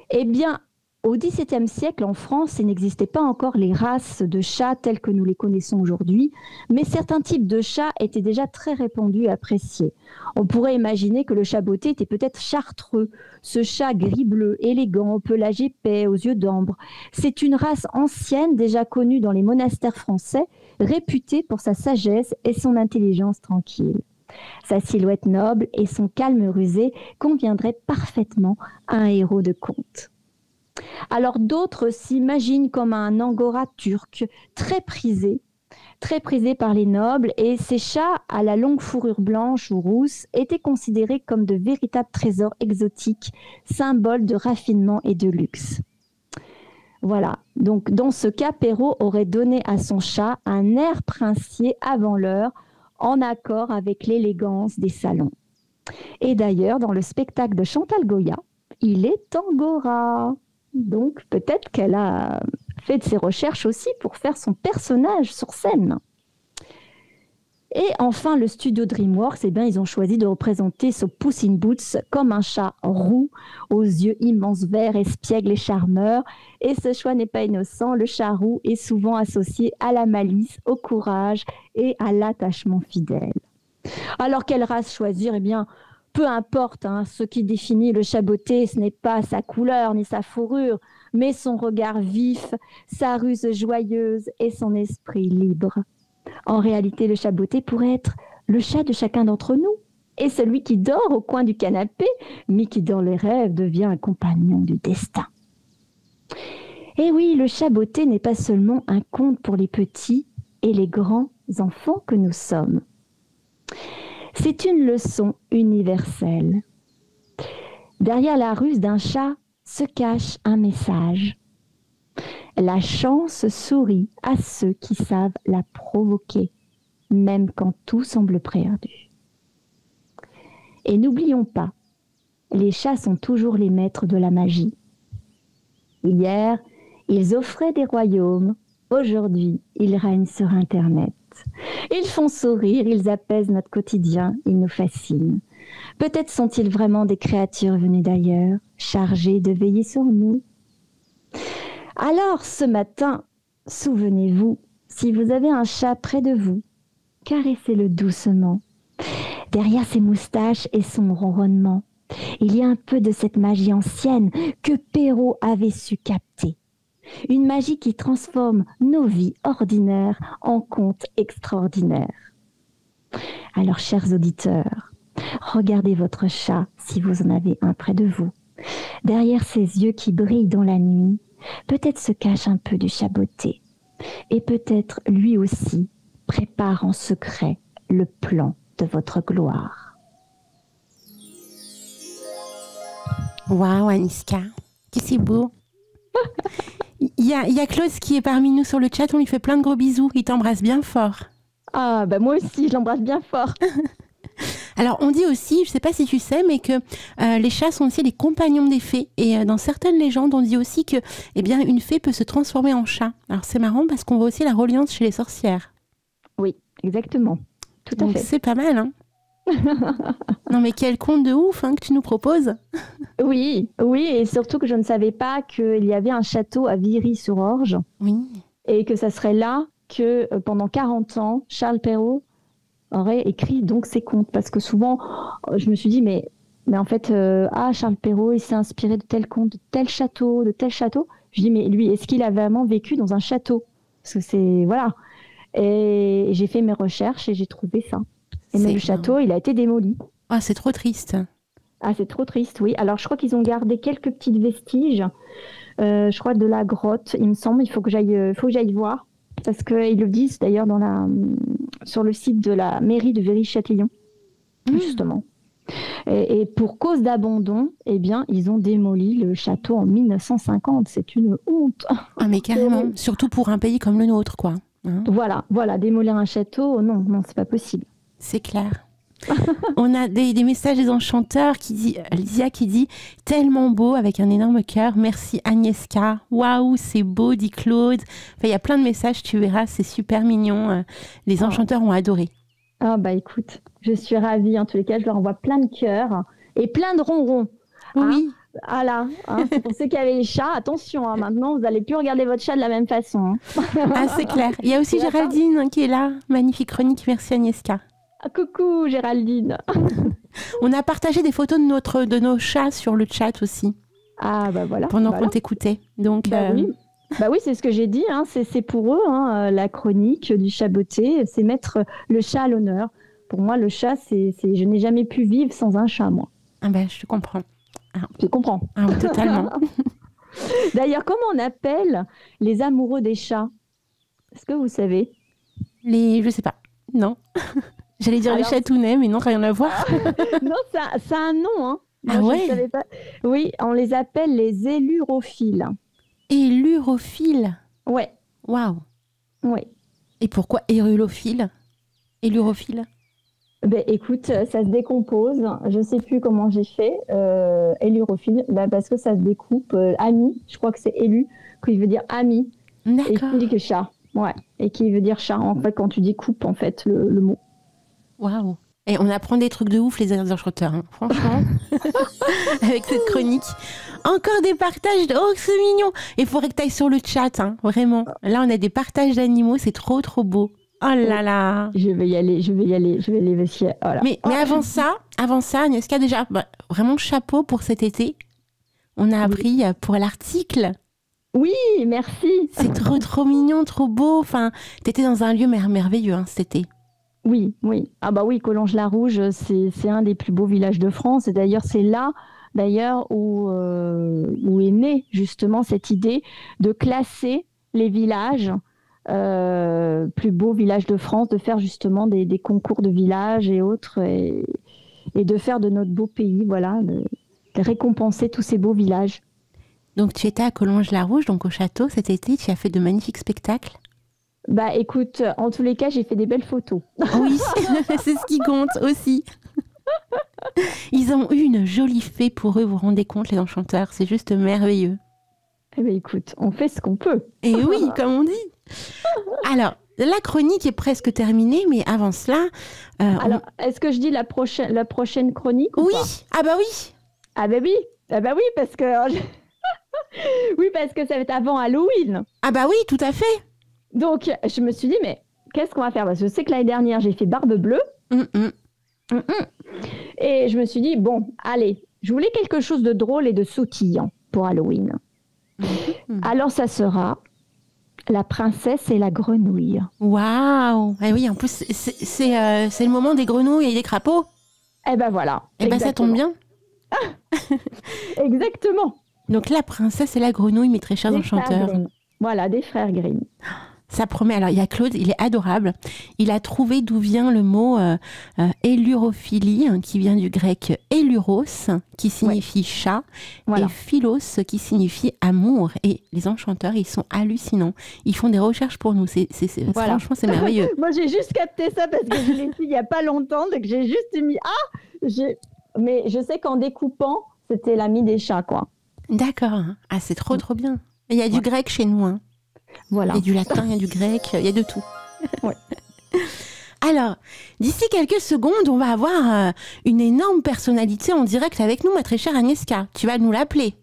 Eh bien, au XVIIe siècle, en France, il n'existait pas encore les races de chats telles que nous les connaissons aujourd'hui, mais certains types de chats étaient déjà très répandus et appréciés. On pourrait imaginer que le chat botté était peut-être chartreux, ce chat gris-bleu, élégant, au pelage épais, aux yeux d'ambre. C'est une race ancienne, déjà connue dans les monastères français, réputée pour sa sagesse et son intelligence tranquille. Sa silhouette noble et son calme rusé conviendraient parfaitement à un héros de conte. Alors d'autres s'imaginent comme un angora turc, très prisé par les nobles, et ces chats à la longue fourrure blanche ou rousse étaient considérés comme de véritables trésors exotiques, symboles de raffinement et de luxe. Voilà, donc dans ce cas, Perrault aurait donné à son chat un air princier avant l'heure, en accord avec l'élégance des salons. Et d'ailleurs, dans le spectacle de Chantal Goya, il est angora. Donc, peut-être qu'elle a fait de ses recherches aussi pour faire son personnage sur scène. Et enfin, le studio DreamWorks, ils ont choisi de représenter ce Puss in Boots comme un chat roux, aux yeux immenses verts, espiègles et charmeurs. Et ce choix n'est pas innocent. Le chat roux est souvent associé à la malice, au courage et à l'attachement fidèle. Alors, quelle race choisir ? Eh bien, peu importe, ce qui définit le chat botté, ce n'est pas sa couleur ni sa fourrure, mais son regard vif, sa ruse joyeuse et son esprit libre. En réalité, le chat botté pourrait être le chat de chacun d'entre nous. Et celui qui dort au coin du canapé, mais qui dans les rêves devient un compagnon du destin. Et oui, le chaboté n'est pas seulement un conte pour les petits et les grands enfants que nous sommes. C'est une leçon universelle. Derrière la ruse d'un chat se cache un message. La chance sourit à ceux qui savent la provoquer, même quand tout semble perdu. Et n'oublions pas, les chats sont toujours les maîtres de la magie. Hier, ils offraient des royaumes. Aujourd'hui, ils règnent sur Internet. Ils font sourire, ils apaisent notre quotidien, ils nous fascinent. Peut-être sont-ils vraiment des créatures venues d'ailleurs, chargées de veiller sur nous. Alors, ce matin, souvenez-vous, si vous avez un chat près de vous, caressez-le doucement. Derrière ses moustaches et son ronronnement, il y a un peu de cette magie ancienne que Perrault avait su capter. Une magie qui transforme nos vies ordinaires en contes extraordinaires. Alors, chers auditeurs, regardez votre chat si vous en avez un près de vous. Derrière ses yeux qui brillent dans la nuit, peut-être se cache un peu du chaboté. Et peut-être lui aussi prépare en secret le plan de votre gloire.
Waouh, Aniska, que c'est beau. Il y a Claude qui est parmi nous sur le chat, on lui fait plein de gros bisous, il t'embrasse bien fort.
Ah, bah moi aussi, je l'embrasse bien fort.
Alors, on dit aussi, je ne sais pas si tu sais, mais que les chats sont aussi les compagnons des fées. Et dans certaines légendes, on dit aussi que, eh bien, une fée peut se transformer en chat. Alors, c'est marrant parce qu'on voit aussi la reliance chez les sorcières.
Oui, exactement. Tout à
Donc,
fait.
c'est pas mal, hein. Non, mais quel conte de ouf que tu nous proposes.
Oui, et surtout que je ne savais pas qu'il y avait un château à Viry-sur-Orge.
Oui.
Et que ça serait là que, pendant 40 ans, Charles Perrault aurait écrit donc ses contes. Parce que souvent, je me suis dit, mais en fait, Charles Perrault, il s'est inspiré de tel conte, de tel château, de tel château. Je dis, mais lui, est-ce qu'il a vraiment vécu dans un château? Parce que c'est... Voilà. Et j'ai fait mes recherches et j'ai trouvé ça. Et même le château, il a été démoli.
Ah, c'est trop triste.
Ah, c'est trop triste, oui. Alors, je crois qu'ils ont gardé quelques petits vestiges. Je crois de la grotte, il me semble. Il faut que j'aille voir. Parce qu'ils le disent d'ailleurs sur le site de la mairie de Viry-Châtillon, justement. Et pour cause d'abandon, eh bien, ils ont démoli le château en 1950. C'est une honte.
Ah, mais carrément. Surtout pour un pays comme le nôtre, quoi. Hein?
Voilà. Démolir un château, non, c'est pas possible.
C'est clair. On a des messages des enchanteurs Lysia qui dit « Tellement beau » avec un énorme cœur. Merci Agnieszka. Waouh, c'est beau, dit Claude. Enfin, il y a plein de messages, tu verras, c'est super mignon. Les enchanteurs ont adoré.
Ah bah écoute, je suis ravie. En tous les cas, je leur envoie plein de cœurs et plein de ronrons.
Oui.
Ah là, pour ceux qui avaient les chats, attention, maintenant, vous n'allez plus regarder votre chat de la même façon.
Ah, c'est clair. Il y a aussi Géraldine qui est là. Magnifique chronique. Merci Agnieszka.
Ah, coucou Géraldine.
On a partagé des photos de nos chats sur le chat aussi.
Ah bah voilà.
Pendant qu'on t'écoutait. Donc,
oui, c'est ce que j'ai dit. C'est pour eux, la chronique du chaboté, c'est mettre le chat à l'honneur. Pour moi, le chat, je n'ai jamais pu vivre sans un chat, moi.
Ah ben, je te comprends.
Ah. Tu comprends.
Ah, totalement.
D'ailleurs, comment on appelle les amoureux des chats? Est-ce que vous savez?
Je sais pas. Non. J'allais dire les chatounets, mais non, rien à voir.
Non, ça a un nom. Hein.
Ah
moi,
ouais?
Je savais pas. Oui, on les appelle les élurophiles.
Élurophiles?
Ouais.
Waouh.
Ouais.
Et pourquoi érulophile? Élurophile?
Ben, écoute, ça se décompose. Je ne sais plus comment j'ai fait. Élurophile, parce que ça se découpe. Ami, je crois que c'est élu, qui veut dire ami.
D'accord.
Et qui dit que chat. Ouais. Et qui veut dire chat. En fait, quand tu découpes, en fait, le mot.
Waouh. Et on apprend des trucs de ouf, les enchanteurs, hein. Franchement. Avec cette chronique. Encore des partages Oh, c'est mignon. Il faudrait que tu ailles sur le chat, hein. Vraiment. Là, on a des partages d'animaux, c'est trop, trop beau. Oh là là.
Je vais y aller. Je vais les vestiaires. Voilà.
Mais avant ça, Agnieszka, déjà, vraiment chapeau pour cet été. On a appris pour l'article.
Oui, merci.
C'est trop, trop mignon, trop beau. Enfin, t'étais dans un lieu merveilleux, hein, cet été.
Oui. Ah bah oui, Collonges-la-Rouge, c'est un des plus beaux villages de France. Et d'ailleurs, c'est là d'ailleurs, où est née justement cette idée de classer les villages, plus beaux villages de France, de faire justement des concours de villages et autres, et de faire de notre beau pays, voilà, de récompenser tous ces beaux villages.
Donc tu étais à Collonges-la-Rouge, donc au château cet été, tu as fait de magnifiques spectacles.
Bah écoute, en tous les cas, j'ai fait des belles photos.
Oui, c'est ce qui compte aussi. Ils ont eu une jolie fée pour eux, vous vous rendez compte, les enchanteurs, c'est juste merveilleux.
Eh bien écoute, on fait ce qu'on peut.
Et oui, comme on dit. Alors, la chronique est presque terminée, mais avant cela...
Alors, est-ce que je dis la prochaine chronique ou
oui,
pas?
ah bah oui.
Ah bah oui, parce que... oui, parce que ça va être avant Halloween.
Ah bah oui, tout à fait.
Donc, je me suis dit, mais qu'est-ce qu'on va faire? Parce que je sais que l'année dernière, j'ai fait Barbe Bleue. Et je me suis dit, bon, allez, je voulais quelque chose de drôle et de sautillant pour Halloween. Alors, ça sera La princesse et la grenouille.
Waouh. Eh oui, en plus, c'est le moment des grenouilles et des crapauds.
Eh ben voilà.
Eh ben ça tombe bien.
Exactement.
Donc, La princesse et la grenouille, mes très chers enchanteurs.
Voilà, des frères Grimm.
Ça promet. Alors, il y a Claude, il est adorable. Il a trouvé d'où vient le mot élurophilie, qui vient du grec éluros, qui signifie chat, et philos, qui signifie amour. Et les enchanteurs, ils sont hallucinants. Ils font des recherches pour nous. Franchement, c'est merveilleux.
Moi, j'ai juste capté ça parce que je l'ai su il n'y a pas longtemps. Donc, j'ai juste mis mais je sais qu'en découpant, c'était l'ami des chats, quoi.
D'accord. Ah, c'est trop bien. Il y a du grec chez nous, hein.
Voilà.
Il y a du latin, il y a du grec, il y a de tout.
Ouais.
Alors, d'ici quelques secondes, on va avoir une énorme personnalité en direct avec nous, ma très chère Agnieszka. Tu vas nous l'appeler.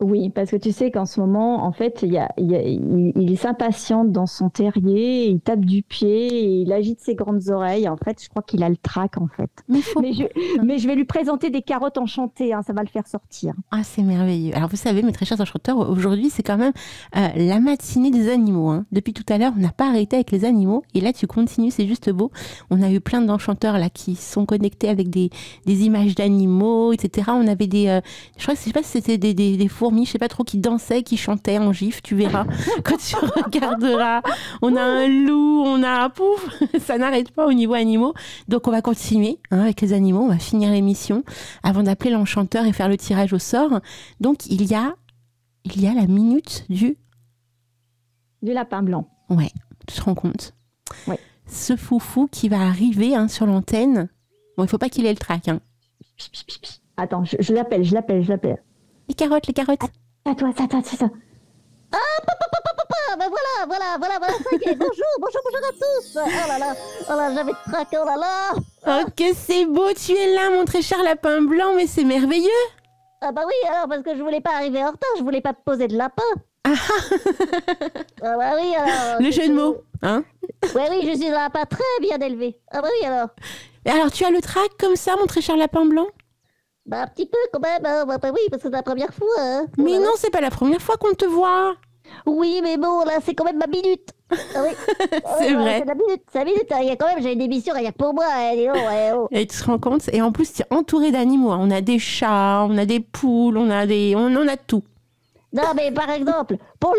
Oui, parce que tu sais qu'en ce moment, en fait, il s'impatiente dans son terrier, il tape du pied, et il agite ses grandes oreilles. En fait, je crois qu'il a le trac, en fait. Mais je vais lui présenter des carottes enchantées, hein, ça va le faire sortir.
Ah, c'est merveilleux. Alors, vous savez, mes très chers enchanteurs, aujourd'hui, c'est quand même la matinée des animaux. Hein. Depuis tout à l'heure, on n'a pas arrêté avec les animaux. Et là, tu continues, c'est juste beau. On a eu plein d'enchanteurs là qui sont connectés avec des images d'animaux, etc. On avait je sais pas si c'était des fourmis, je sais pas trop, qui dansaient, qui chantaient en gif, tu verras quand tu regarderas. On a un loup, on a pouf, ça n'arrête pas au niveau animaux. Donc on va continuer avec les animaux, on va finir l'émission avant d'appeler l'enchanteur et faire le tirage au sort. Donc il y a la minute du
lapin blanc.
Ouais, tu te rends compte?
Ouais.
Ce foufou qui va arriver sur l'antenne. Bon, il faut pas qu'il ait le trac. Hein.
Attends, je l'appelle.
Les carottes.
Attends. Ah, ben voilà, ça y est, bonjour à tous. Oh là, j'avais le trac, oh là là.
Oh, que c'est beau, tu es là, mon très cher lapin blanc, mais c'est merveilleux.
Ah bah oui, alors, parce que je voulais pas arriver en retard, je voulais pas te poser de lapin. Ah bah oui, alors...
Le jeu de mots, hein?
Oui, je suis un lapin très bien élevé. Ah bah oui, alors.
Et alors, tu as le trac comme ça, mon très cher lapin blanc?
Bah un petit peu quand même, hein. Bah oui, parce que c'est la première fois. Hein.
Mais voilà. Non, c'est pas la première fois qu'on te voit.
Oui, mais bon, là, c'est quand même ma minute. Ah oui.
C'est vrai.
C'est la minute. Il y a quand même, j'ai une émission rien que pour moi.
Et tu te rends compte? Et en plus, tu es entouré d'animaux. On a des chats, on a des poules, on en a tout.
Non, mais par exemple, pour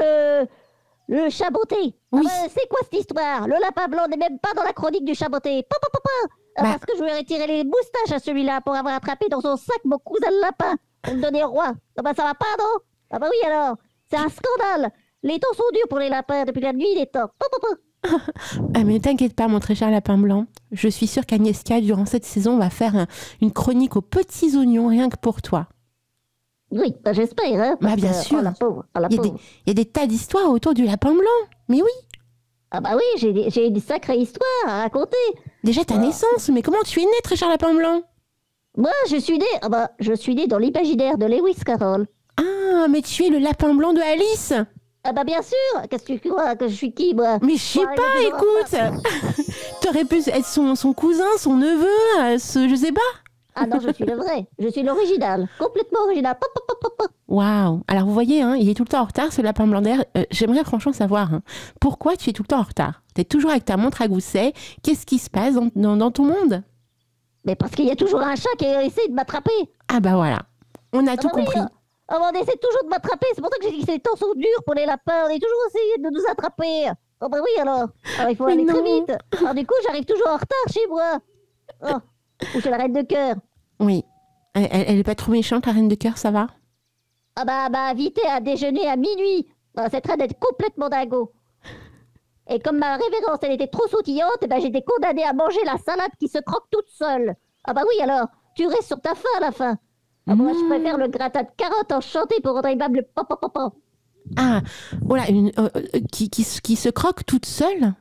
le chaboté.
Oui.
C'est quoi cette histoire? Le lapin blanc n'est même pas dans la chronique du chaboté. Parce que je lui ai retiré les moustaches à celui-là pour avoir attrapé dans son sac mon cousin le lapin pour le donner au roi. Ah bah ça va pas, non? Ah bah oui alors, c'est un scandale. Les temps sont durs pour les lapins depuis la nuit des temps.
Ah mais ne t'inquiète pas, mon très cher lapin blanc. Je suis sûre qu'Agnieszka, durant cette saison, va faire une chronique aux petits oignons rien que pour toi.
Oui, bah j'espère. Hein,
bah bien sûr.
Oh, la pauvre.
Il y a des tas d'histoires autour du lapin blanc. Mais oui.
Ah bah oui, j'ai une sacrée histoire à raconter.
Déjà ta naissance, mais comment tu es né, très cher lapin blanc?
Moi, je suis né dans l'imaginaire de Lewis Carroll.
Ah, mais tu es le lapin blanc de Alice.
Ah bah bien sûr. Qu'est-ce que tu crois que je suis qui, moi?
Mais je sais pas, écoute. T'aurais pu être son cousin, son neveu, je sais pas.
Ah non, je suis le vrai. Je suis l'original. Complètement original.
Waouh. Alors vous voyez, il est tout le temps en retard, ce lapin blanc d'air. J'aimerais franchement savoir, pourquoi tu es tout le temps en retard? Tu es toujours avec ta montre à gousset. Qu'est-ce qui se passe dans ton monde?
Mais parce qu'il y a toujours un chat qui essaie de m'attraper.
Ah bah voilà. On a tout compris.
On essaie toujours de m'attraper. C'est pour ça que j'ai dit que les temps sont durs pour les lapins. On est toujours essayé de nous attraper. Oh bah oui alors. Alors il faut aller très vite. Alors du coup j'arrive toujours en retard chez moi. Ou chez la reine de cœur.
Oui. Elle est pas trop méchante, la reine de cœur, ça va?
Ah bah invité à déjeuner à minuit. Cette reine est complètement dingo. Et comme ma révérence elle était trop sautillante, j'ai été condamnée à manger la salade qui se croque toute seule. Ah bah oui alors, tu restes sur ta faim à la fin. Moi je préfère le gratin de carottes enchanté pour rendre aimable le pop.
Ah, voilà, qui se croque toute seule?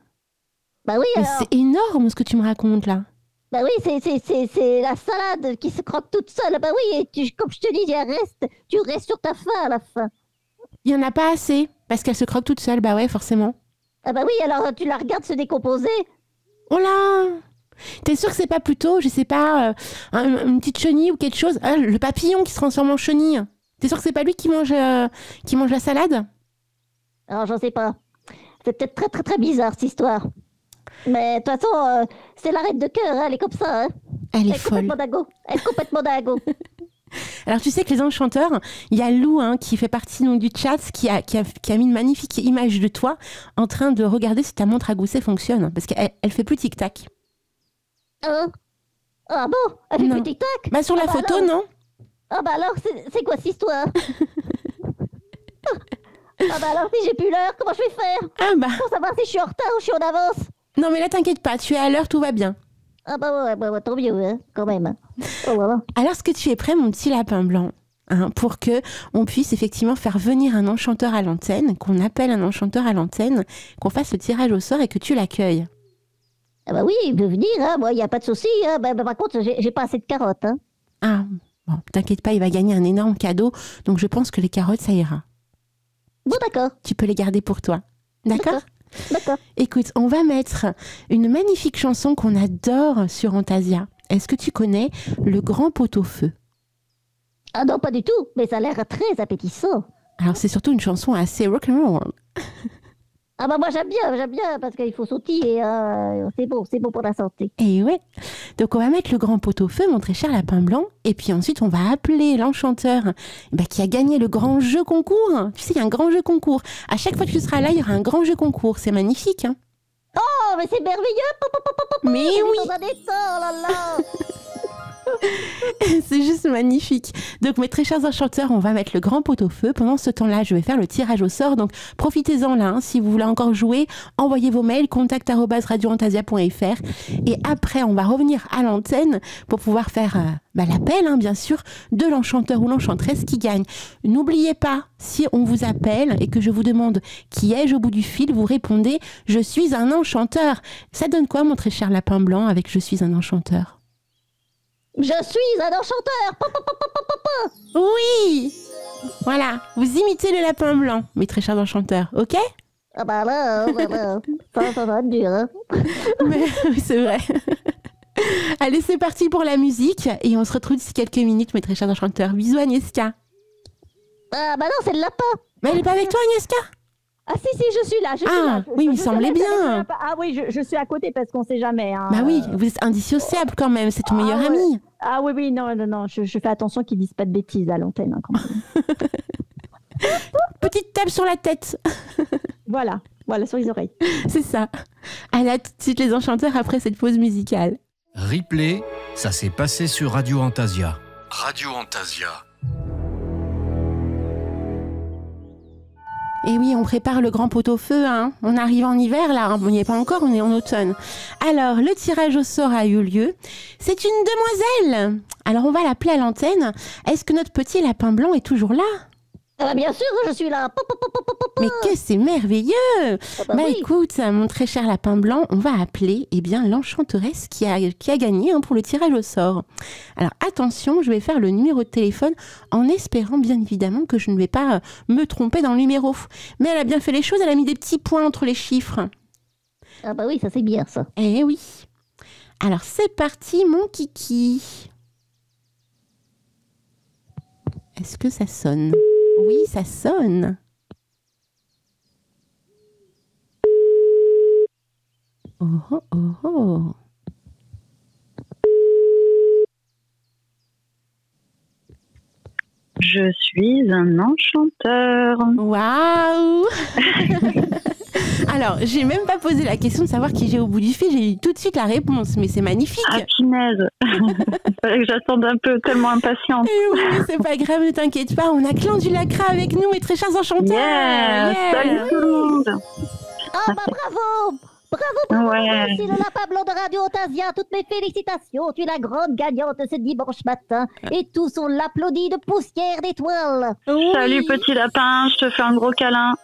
Bah oui alors.
C'est énorme ce que tu me racontes là.
Bah oui, c'est la salade qui se croque toute seule. Bah oui, et comme je te dis, tu restes sur ta faim à la fin.
Il y en a pas assez, parce qu'elle se croque toute seule, bah ouais, forcément.
Ah bah oui, alors tu la regardes se décomposer.
Oh là! T'es sûr que c'est pas plutôt, je sais pas, une petite chenille ou quelque chose? Le papillon qui se transforme en chenille. T'es sûr que c'est pas lui qui mange la salade?
Alors j'en sais pas. C'est peut-être très très très bizarre cette histoire. Mais de toute façon, c'est la reine de cœur, hein, elle est comme ça. Hein.
Elle est folle.
Elle est complètement dingo.
Alors tu sais que les enchanteurs, il y a Lou qui fait partie donc, du chat qui a mis une magnifique image de toi en train de regarder si ta montre à gousset fonctionne. Parce qu'elle fait plus tic-tac.
Ah bon? Elle fait plus tic-tac?
Bah sur la photo, alors... non?
Ah bah alors, c'est quoi cette histoire? Ah bah alors, si j'ai plus l'heure, comment je vais faire?
Ah bah...
Pour savoir si je suis en retard ou je suis en avance?
Non mais là, t'inquiète pas, tu es à l'heure, tout va bien.
Ah bah ouais, tant mieux, hein, quand même. Oh, voilà.
Alors, est-ce que tu es prêt, mon petit lapin blanc, pour que on puisse effectivement faire venir un enchanteur à l'antenne, qu'on appelle un enchanteur à l'antenne, qu'on fasse le tirage au sort et que tu l'accueilles?
Ah bah oui, il peut venir, hein, moi, il n'y a pas de souci. Hein. Par contre, j'ai pas assez de carottes. Hein.
Ah, bon, t'inquiète pas, il va gagner un énorme cadeau, donc je pense que les carottes, ça ira.
Bon, d'accord.
Tu peux les garder pour toi. D'accord.
D'accord.
Écoute, on va mettre une magnifique chanson qu'on adore sur Antasia. Est-ce que tu connais Le Grand Pot-au-Feu?
Ah non, pas du tout, mais ça a l'air très appétissant.
Alors, c'est surtout une chanson assez rock'n'roll.
Ah bah moi j'aime bien, parce qu'il faut sautiller, c'est bon pour la santé.
Et ouais, donc on va mettre Le Grand Pot-au-Feu, mon très cher lapin blanc, et puis ensuite on va appeler l'enchanteur qui a gagné le grand jeu concours. Tu sais, il y a un grand jeu concours. À chaque fois que tu seras là, il y aura un grand jeu concours. C'est magnifique, hein?
Oh, mais c'est merveilleux!
Mais oui!
Dans un étang, là là.
C'est juste magnifique. Donc mes très chers enchanteurs, on va mettre le grand pot-au-feu. Pendant ce temps-là, je vais faire le tirage au sort. Donc profitez-en là. Si vous voulez encore jouer, envoyez vos mails contact@radioantasia.fr. Et après, on va revenir à l'antenne pour pouvoir faire l'appel, bien sûr, de l'enchanteur ou l'enchanteresse qui gagne. N'oubliez pas, si on vous appelle et que je vous demande qui ai-je au bout du fil, vous répondez « Je suis un enchanteur ». Ça donne quoi, mon très cher lapin blanc, avec « Je suis un enchanteur » ?
Je suis un enchanteur.
Oui. Voilà, vous imitez le lapin blanc, mes très chers enchanteurs, ok?
Ah bah là, ça va être dur, hein.
Mais oui, c'est vrai. Allez, c'est parti pour la musique et on se retrouve d'ici quelques minutes, mes très chers enchanteurs. Bisous, Agnieszka.
Ah bah non, c'est le lapin.
Mais elle est pas avec toi, Agnieszka?
Ah si, je suis là, je suis là.
Oui, il me semblait bien.
Ah oui, je suis à côté parce qu'on sait jamais. Hein.
Bah oui, vous êtes indissociable quand même, c'est ton meilleur ami.
Ah oui, non, je fais attention qu'ils disent pas de bêtises à l'antenne. Hein, quand même.
Petite tape sur la tête.
Voilà, sur les oreilles.
C'est ça. Allez, à tout de suite les enchanteurs après cette pause musicale.
Replay, ça s'est passé sur Radio Antasia. Radio Antasia.
Et oui, on prépare le grand pot-au-feu, hein. On arrive en hiver, là, on n'y est pas encore, on est en automne. Alors, le tirage au sort a eu lieu. C'est une demoiselle. Alors, on va l'appeler à l'antenne. Est-ce que notre petit lapin blanc est toujours là?
Ah bah bien sûr, je suis là.
Mais que c'est merveilleux.
Oui.
Écoute, mon très cher lapin blanc, on va appeler l'enchanteresse qui a gagné pour le tirage au sort. Alors attention, je vais faire le numéro de téléphone en espérant bien évidemment que je ne vais pas me tromper dans le numéro. Mais elle a bien fait les choses, elle a mis des petits points entre les chiffres.
Ah bah oui, ça c'est bien ça.
Eh oui. Alors c'est parti mon kiki. Est-ce que ça sonne? Oui, ça sonne. Oh, oh, oh, oh.
Je suis un enchanteur.
Waouh. Alors, j'ai même pas posé la question de savoir qui j'ai au bout du fil, j'ai eu tout de suite la réponse, mais c'est magnifique.
Ah, punaise. Il fallait que j'attende un peu, tellement impatiente.
Et oui, mais c'est pas grave, ne t'inquiète pas, on a Clan du Lacra avec nous, mes très chers enchanteurs.
Yeah. Salut tout le monde.
Ah bah bravo. Bravo,
Ouais.
c'est le lapin blanc de Radio Antasia. Toutes mes félicitations. Tu es la grande gagnante ce dimanche matin. Et tous on l'applaudit de poussière d'étoiles.
Oui.
Salut petit lapin, je te fais un gros câlin.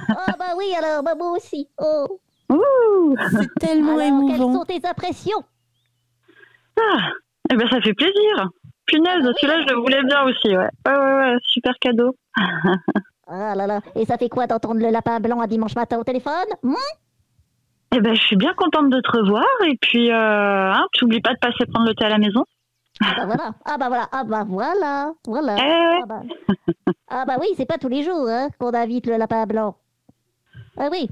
Ah bah oui, alors bah moi aussi. Oh.
Ouh.
C'est tellement
Alors, quelles
émouvant.
sont tes impressions?
Ah, eh ben ça fait plaisir. Punaise, celui-là je le voulais bien aussi, ouais. Ouais, super cadeau.
Ah là là. Et ça fait quoi d'entendre le lapin blanc un dimanche matin au téléphone?
Eh ben je suis bien contente de te revoir et puis t'oublies pas de passer prendre le thé à la maison.
Ah bah voilà. Ah bah oui, c'est pas tous les jours qu'on invite le lapin blanc. Ah oui.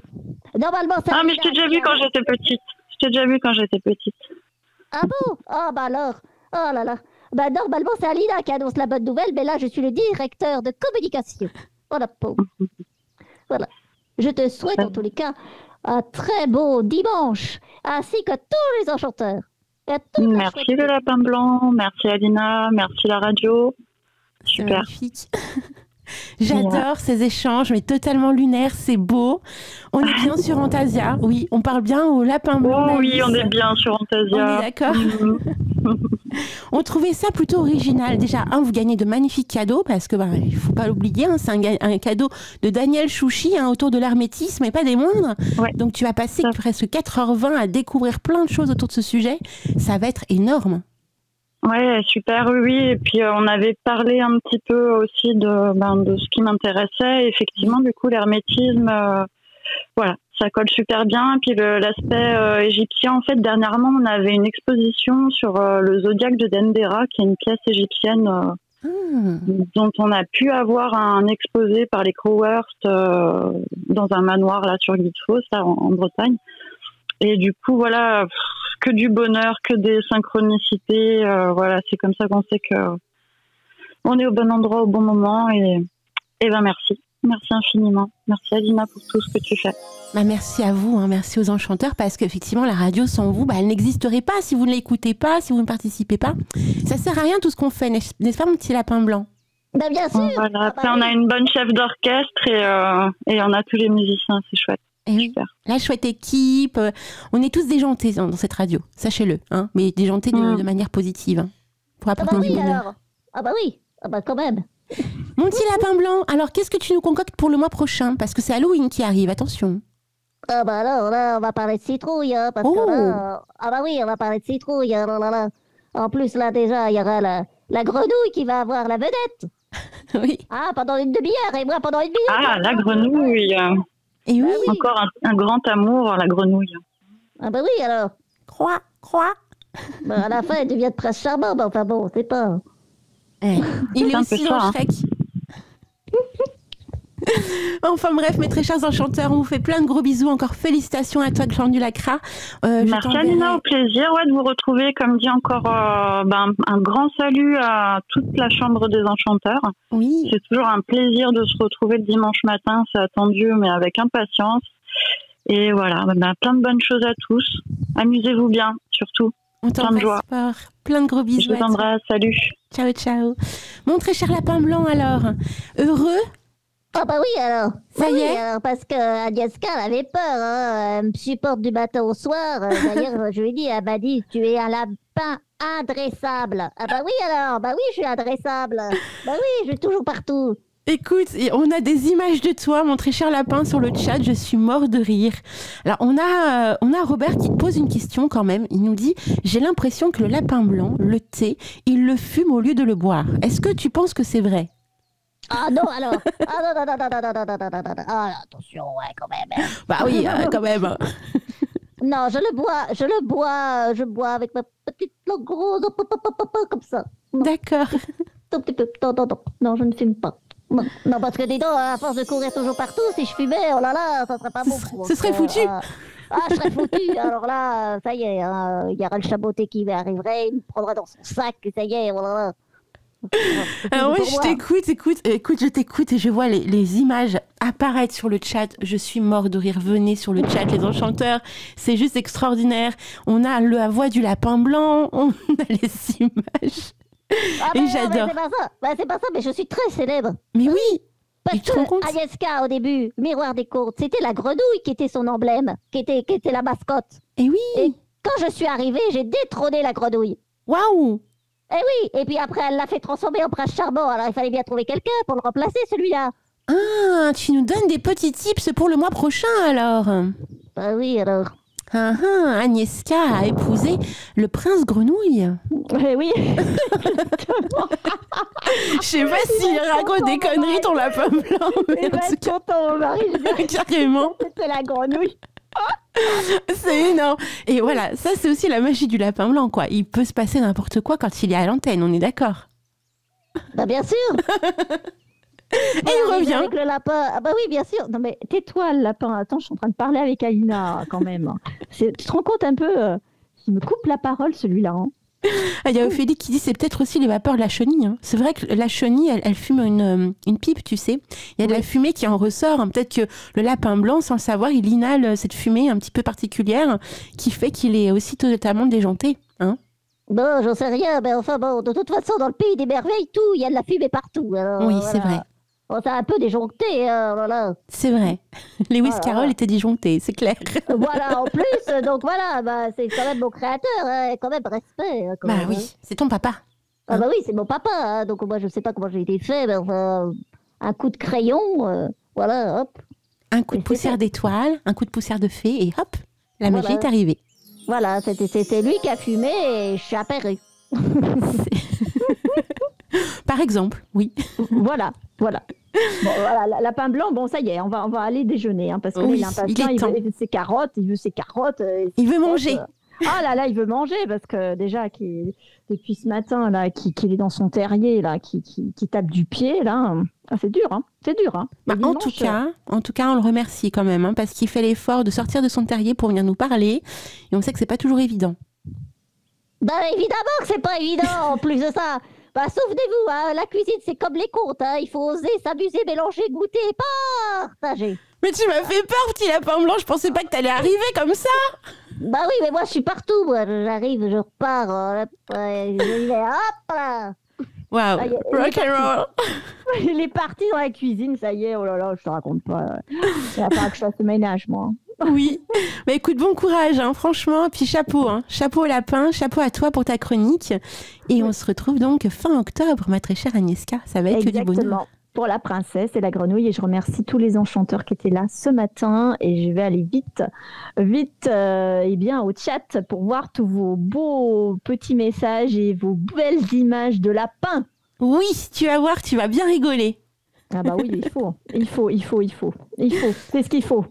Normalement, ça.
Ah mais je t'ai déjà vu quand j'étais petite.
Ah bon? Ah bah alors. Oh là là. Bah normalement, c'est Alina qui annonce la bonne nouvelle, mais là, je suis le directeur de communication. Oh la pauvre. Voilà. Je te souhaite en tous les cas un très beau dimanche, ainsi que tous les enchanteurs.
Merci le lapin blanc, merci Alina, merci la radio. Super.
Magnifique. J'adore ces échanges, mais totalement lunaires, c'est beau. On est bien sur Antasia, oui, on parle bien au lapin blanc.
Oh oui, on est bien sur Antasia.
On est d'accord. On trouvait ça plutôt original. Déjà, vous gagnez de magnifiques cadeaux, parce que il faut pas l'oublier, c'est un cadeau de Daniel Chouchi autour de l'hermétisme, et pas des moindres.
Ouais.
Donc tu vas passer presque 4h20 à découvrir plein de choses autour de ce sujet. Ça va être énorme.
Ouais, super, oui. Et puis on avait parlé un petit peu aussi de ce qui m'intéressait. Effectivement, du coup, l'hermétisme, voilà, ça colle super bien. Et puis l'aspect égyptien, en fait, dernièrement, on avait une exposition sur le zodiaque de Dendera, qui est une pièce égyptienne dont on a pu avoir un exposé par les Crowhurst dans un manoir là sur Guildford, là, en Bretagne. Et du coup, voilà, que du bonheur, que des synchronicités. Voilà, c'est comme ça qu'on sait que on est au bon endroit au bon moment. Et ben merci. Merci infiniment. Merci Alina pour tout ce que tu fais.
Merci à vous, merci aux enchanteurs, parce qu'effectivement, la radio sans vous, elle n'existerait pas si vous ne l'écoutez pas, si vous ne participez pas. Ça sert à rien tout ce qu'on fait, n'est-ce pas, mon petit lapin blanc?
Ben bien sûr.
Voilà. Après, on a une bonne chef d'orchestre et on a tous les musiciens, c'est chouette.
Super. La chouette équipe, on est tous déjantés dans cette radio, sachez-le, mais déjantés de manière positive, pour apporter du bonheur.
Alors. Ah bah oui, quand même.
Mon petit lapin blanc, alors qu'est-ce que tu nous concoctes pour le mois prochain? Parce que c'est Halloween qui arrive, attention.
Ah bah alors là, on va parler de citrouille, parce que là... Ah bah oui, on va parler de citrouille, là. En plus, là, déjà, il y aura la grenouille qui va avoir la vedette.
Oui.
Ah, pendant une demi-heure, et moi pendant une minute.
Ah, la grenouille.
Et oui.
Encore un grand amour, la grenouille.
Ah bah oui, alors.
Croix.
Bah, à la fin, elle devient de prince charmant, mais enfin bon, c'est pas...
Il est aussi dans Shrek. Enfin bref, mes très chers enchanteurs, on vous fait plein de gros bisous. Encore félicitations à toi, Clan du Lacra.
Merci Alina, au plaisir de vous retrouver. Comme dit encore, un grand salut à toute la chambre des enchanteurs.
Oui.
C'est toujours un plaisir de se retrouver le dimanche matin. C'est attendu, mais avec impatience. Et voilà, plein de bonnes choses à tous. Amusez-vous bien, surtout.
On t'embrasse fort. Plein de gros bisous.
Je vous embrasse, salut.
Ciao, ciao. Mon très cher lapin blanc, alors, heureux?
Ah bah oui, alors.
Ça y est.
Alors, parce que Agnieszka, elle avait peur, elle me supporte du matin au soir. D'ailleurs, je lui ai dit, elle m'a dit, tu es un lapin indressable. Ah bah oui, alors, bah oui, je suis indressable. Bah oui, je suis toujours partout.
Écoute, on a des images de toi, mon très cher lapin, sur le chat. Je suis mort de rire. Alors, on a Robert qui pose une question quand même. Il nous dit « J'ai l'impression que le lapin blanc, le thé, il le fume au lieu de le boire. Est-ce que tu penses que c'est vrai ?»
Ah non, alors. Ah non. Ah, attention, ouais, quand même.
Bah oui, quand même.
Non, je bois avec ma petite langue rose, comme ça.
D'accord.
Un petit peu. Non, je ne fume pas. Non, parce que dis donc, à force de courir toujours partout, si je fumais, oh là là, ça serait pas bon.
Ce serait foutu.
Je serais foutu. Alors là, ça y est, il y aura le chaboté qui arriverait, il me prendra dans son sac, ça y est, oh là là.
Alors oui, je t'écoute et je vois les images apparaître sur le chat. Je suis mort de rire. Venez sur le chat, les enchanteurs. C'est juste extraordinaire. On a la voix du lapin blanc, on a les images. Et j'adore.
C'est pas ça, mais je suis très célèbre.
Mais oui.
Parce que Agnieszka, au début, Miroir des Contes, c'était la grenouille qui était son emblème, qui était la mascotte.
Et oui.
Et quand je suis arrivée, j'ai détrôné la grenouille.
Waouh.
Eh oui, et puis après, elle l'a fait transformer en prince charmant. Alors, il fallait bien trouver quelqu'un pour le remplacer, celui-là.
Ah, tu nous donnes des petits tips pour le mois prochain, alors.
Bah oui, alors.
Agnieszka a épousé le prince grenouille.
Oui.
Je sais pas s'il raconte des conneries, ton lapin blanc.
Mais en tout cas, content, mon mari.
Carrément.
C'était la grenouille.
C'est énorme. Et voilà, ça c'est aussi la magie du lapin blanc, quoi. Il peut se passer n'importe quoi quand il est à l'antenne, on est d'accord?
Bah bien sûr.
Et il revient.
Avec le lapin. Ah bah oui, bien sûr.
Non mais tais-toi le lapin. Attends, je suis en train de parler avec Aïna quand même. Tu te rends compte un peu il me coupe la parole celui-là. Hein.
Il y a Ophélie qui dit c'est peut-être aussi les vapeurs de la chenille. Hein. C'est vrai que la chenille, elle fume une pipe, tu sais. Il y a de la fumée qui en ressort. Hein. Peut-être que le lapin blanc, sans le savoir, il inhale cette fumée un petit peu particulière qui fait qu'il est aussi totalement déjanté. Hein.
Bon, j'en sais rien, mais enfin bon, de toute façon, dans le pays des merveilles, il y a de la fumée partout. Alors,
oui,
voilà.
C'est vrai.
Bon, c'est un peu déjoncté, voilà.
C'est vrai. Lewis Carroll était disjoncté, c'est clair.
Voilà, en plus, donc voilà, bah, c'est quand même mon créateur, hein, quand même, respect. Quand
bah
même,
oui,
hein.
C'est ton papa.
Ah bah oui, c'est mon papa, hein, donc moi je sais pas comment j'ai été fait, mais enfin, un coup de crayon, voilà, hop.
Un coup de poussière d'étoile, un coup de poussière de fée, et hop, la magie est arrivée. Voilà,
c'était lui qui a fumé et je suis apparu.
Par exemple, oui.
Voilà. Bon, voilà, lapin blanc, bon, ça y est, on va aller déjeuner, hein, parce que
oui,
il est impatient, il veut ses carottes,
il veut manger.
Ah là, il veut manger, parce que déjà, depuis ce matin, là, qu'il est dans son terrier, là, qui tape du pied, là, c'est dur, hein. C'est dur, hein.
Bah, en tout cas, on le remercie quand même, hein, parce qu'il fait l'effort de sortir de son terrier pour venir nous parler, et on sait que c'est pas toujours évident.
Bah évidemment que c'est pas évident, en plus de ça. Bah, souvenez-vous, hein, la cuisine, c'est comme les contes. Hein, il faut oser, s'amuser, mélanger, goûter et partager.
Mais tu m'as fait peur, petit lapin blanc. Je pensais pas que t'allais arriver comme ça.
Bah oui, mais moi, je suis partout. Moi, j'arrive, je repars. Je vais, hop là.
Waouh, rock'n'roll.
Il est parti dans la cuisine, ça y est. Oh là là, je te raconte pas. Il va falloir que je fasse le ménage, moi.
Oui, mais écoute, bon courage, hein, franchement, puis chapeau, hein. Chapeau au lapin, chapeau à toi pour ta chronique, et on se retrouve donc fin octobre, ma très chère Agnieszka, ça va être que du bonheur.
Exactement, pour la princesse et la grenouille, et je remercie tous les enchanteurs qui étaient là ce matin, et je vais aller vite, eh bien, au chat pour voir tous vos beaux petits messages et vos belles images de lapins.
Oui, tu vas voir, tu vas bien rigoler.
Ah bah oui, il faut, c'est ce qu'il faut.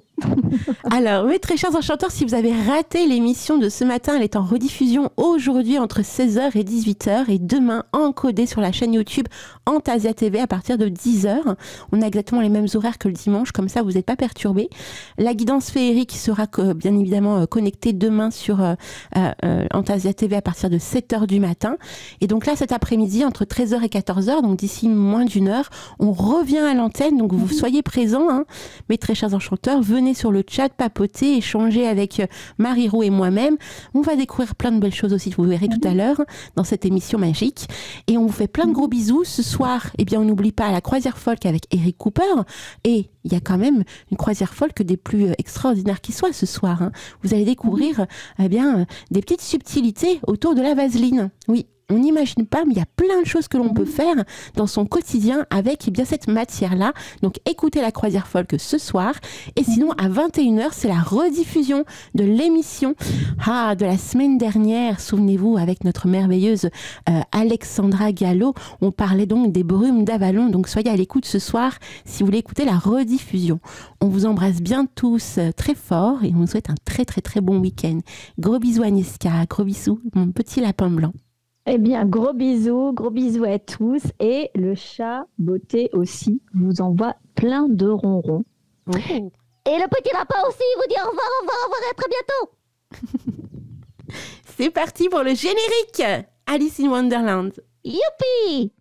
Alors, mes très chers enchanteurs, si vous avez raté l'émission de ce matin, elle est en rediffusion aujourd'hui entre 16h et 18h et demain encodée sur la chaîne YouTube Antasia TV à partir de 10h. On a exactement les mêmes horaires que le dimanche, comme ça vous n'êtes pas perturbés. La guidance féerique sera bien évidemment connectée demain sur Antasia TV à partir de 7h du matin. Et donc là, cet après-midi, entre 13h et 14h, donc d'ici moins d'une heure, on revient à l'antenne. Donc vous soyez présents, hein, mes très chers enchanteurs, venez sur le chat, papoter, échanger avec Marie-Roux et moi-même. On va découvrir plein de belles choses aussi, vous verrez tout à l'heure dans cette émission magique. Et on vous fait plein de gros bisous. Ce soir, eh bien, on n'oublie pas la croisière folk avec Eric Cooper. Et il y a quand même une croisière folk des plus extraordinaires qui soit ce soir. Hein. Vous allez découvrir eh bien, des petites subtilités autour de la vaseline. Oui. On n'imagine pas, mais il y a plein de choses que l'on peut faire dans son quotidien avec eh bien, cette matière-là. Donc, écoutez la croisière folk ce soir. Et sinon, à 21h, c'est la rediffusion de l'émission de la semaine dernière. Souvenez-vous, avec notre merveilleuse Alexandra Gallo, on parlait donc des brumes d'Avalon. Donc, soyez à l'écoute ce soir si vous voulez écouter la rediffusion. On vous embrasse bien tous très fort et on vous souhaite un très, très, très bon week-end. Gros bisous Agnieszka, gros bisous mon petit lapin blanc.
Eh bien, gros bisous à tous. Et le chat beauté aussi vous envoie plein de ronrons.
Et le petit lapin aussi vous dit au revoir et à très bientôt.
C'est parti pour le générique Alice in Wonderland.
Youpi!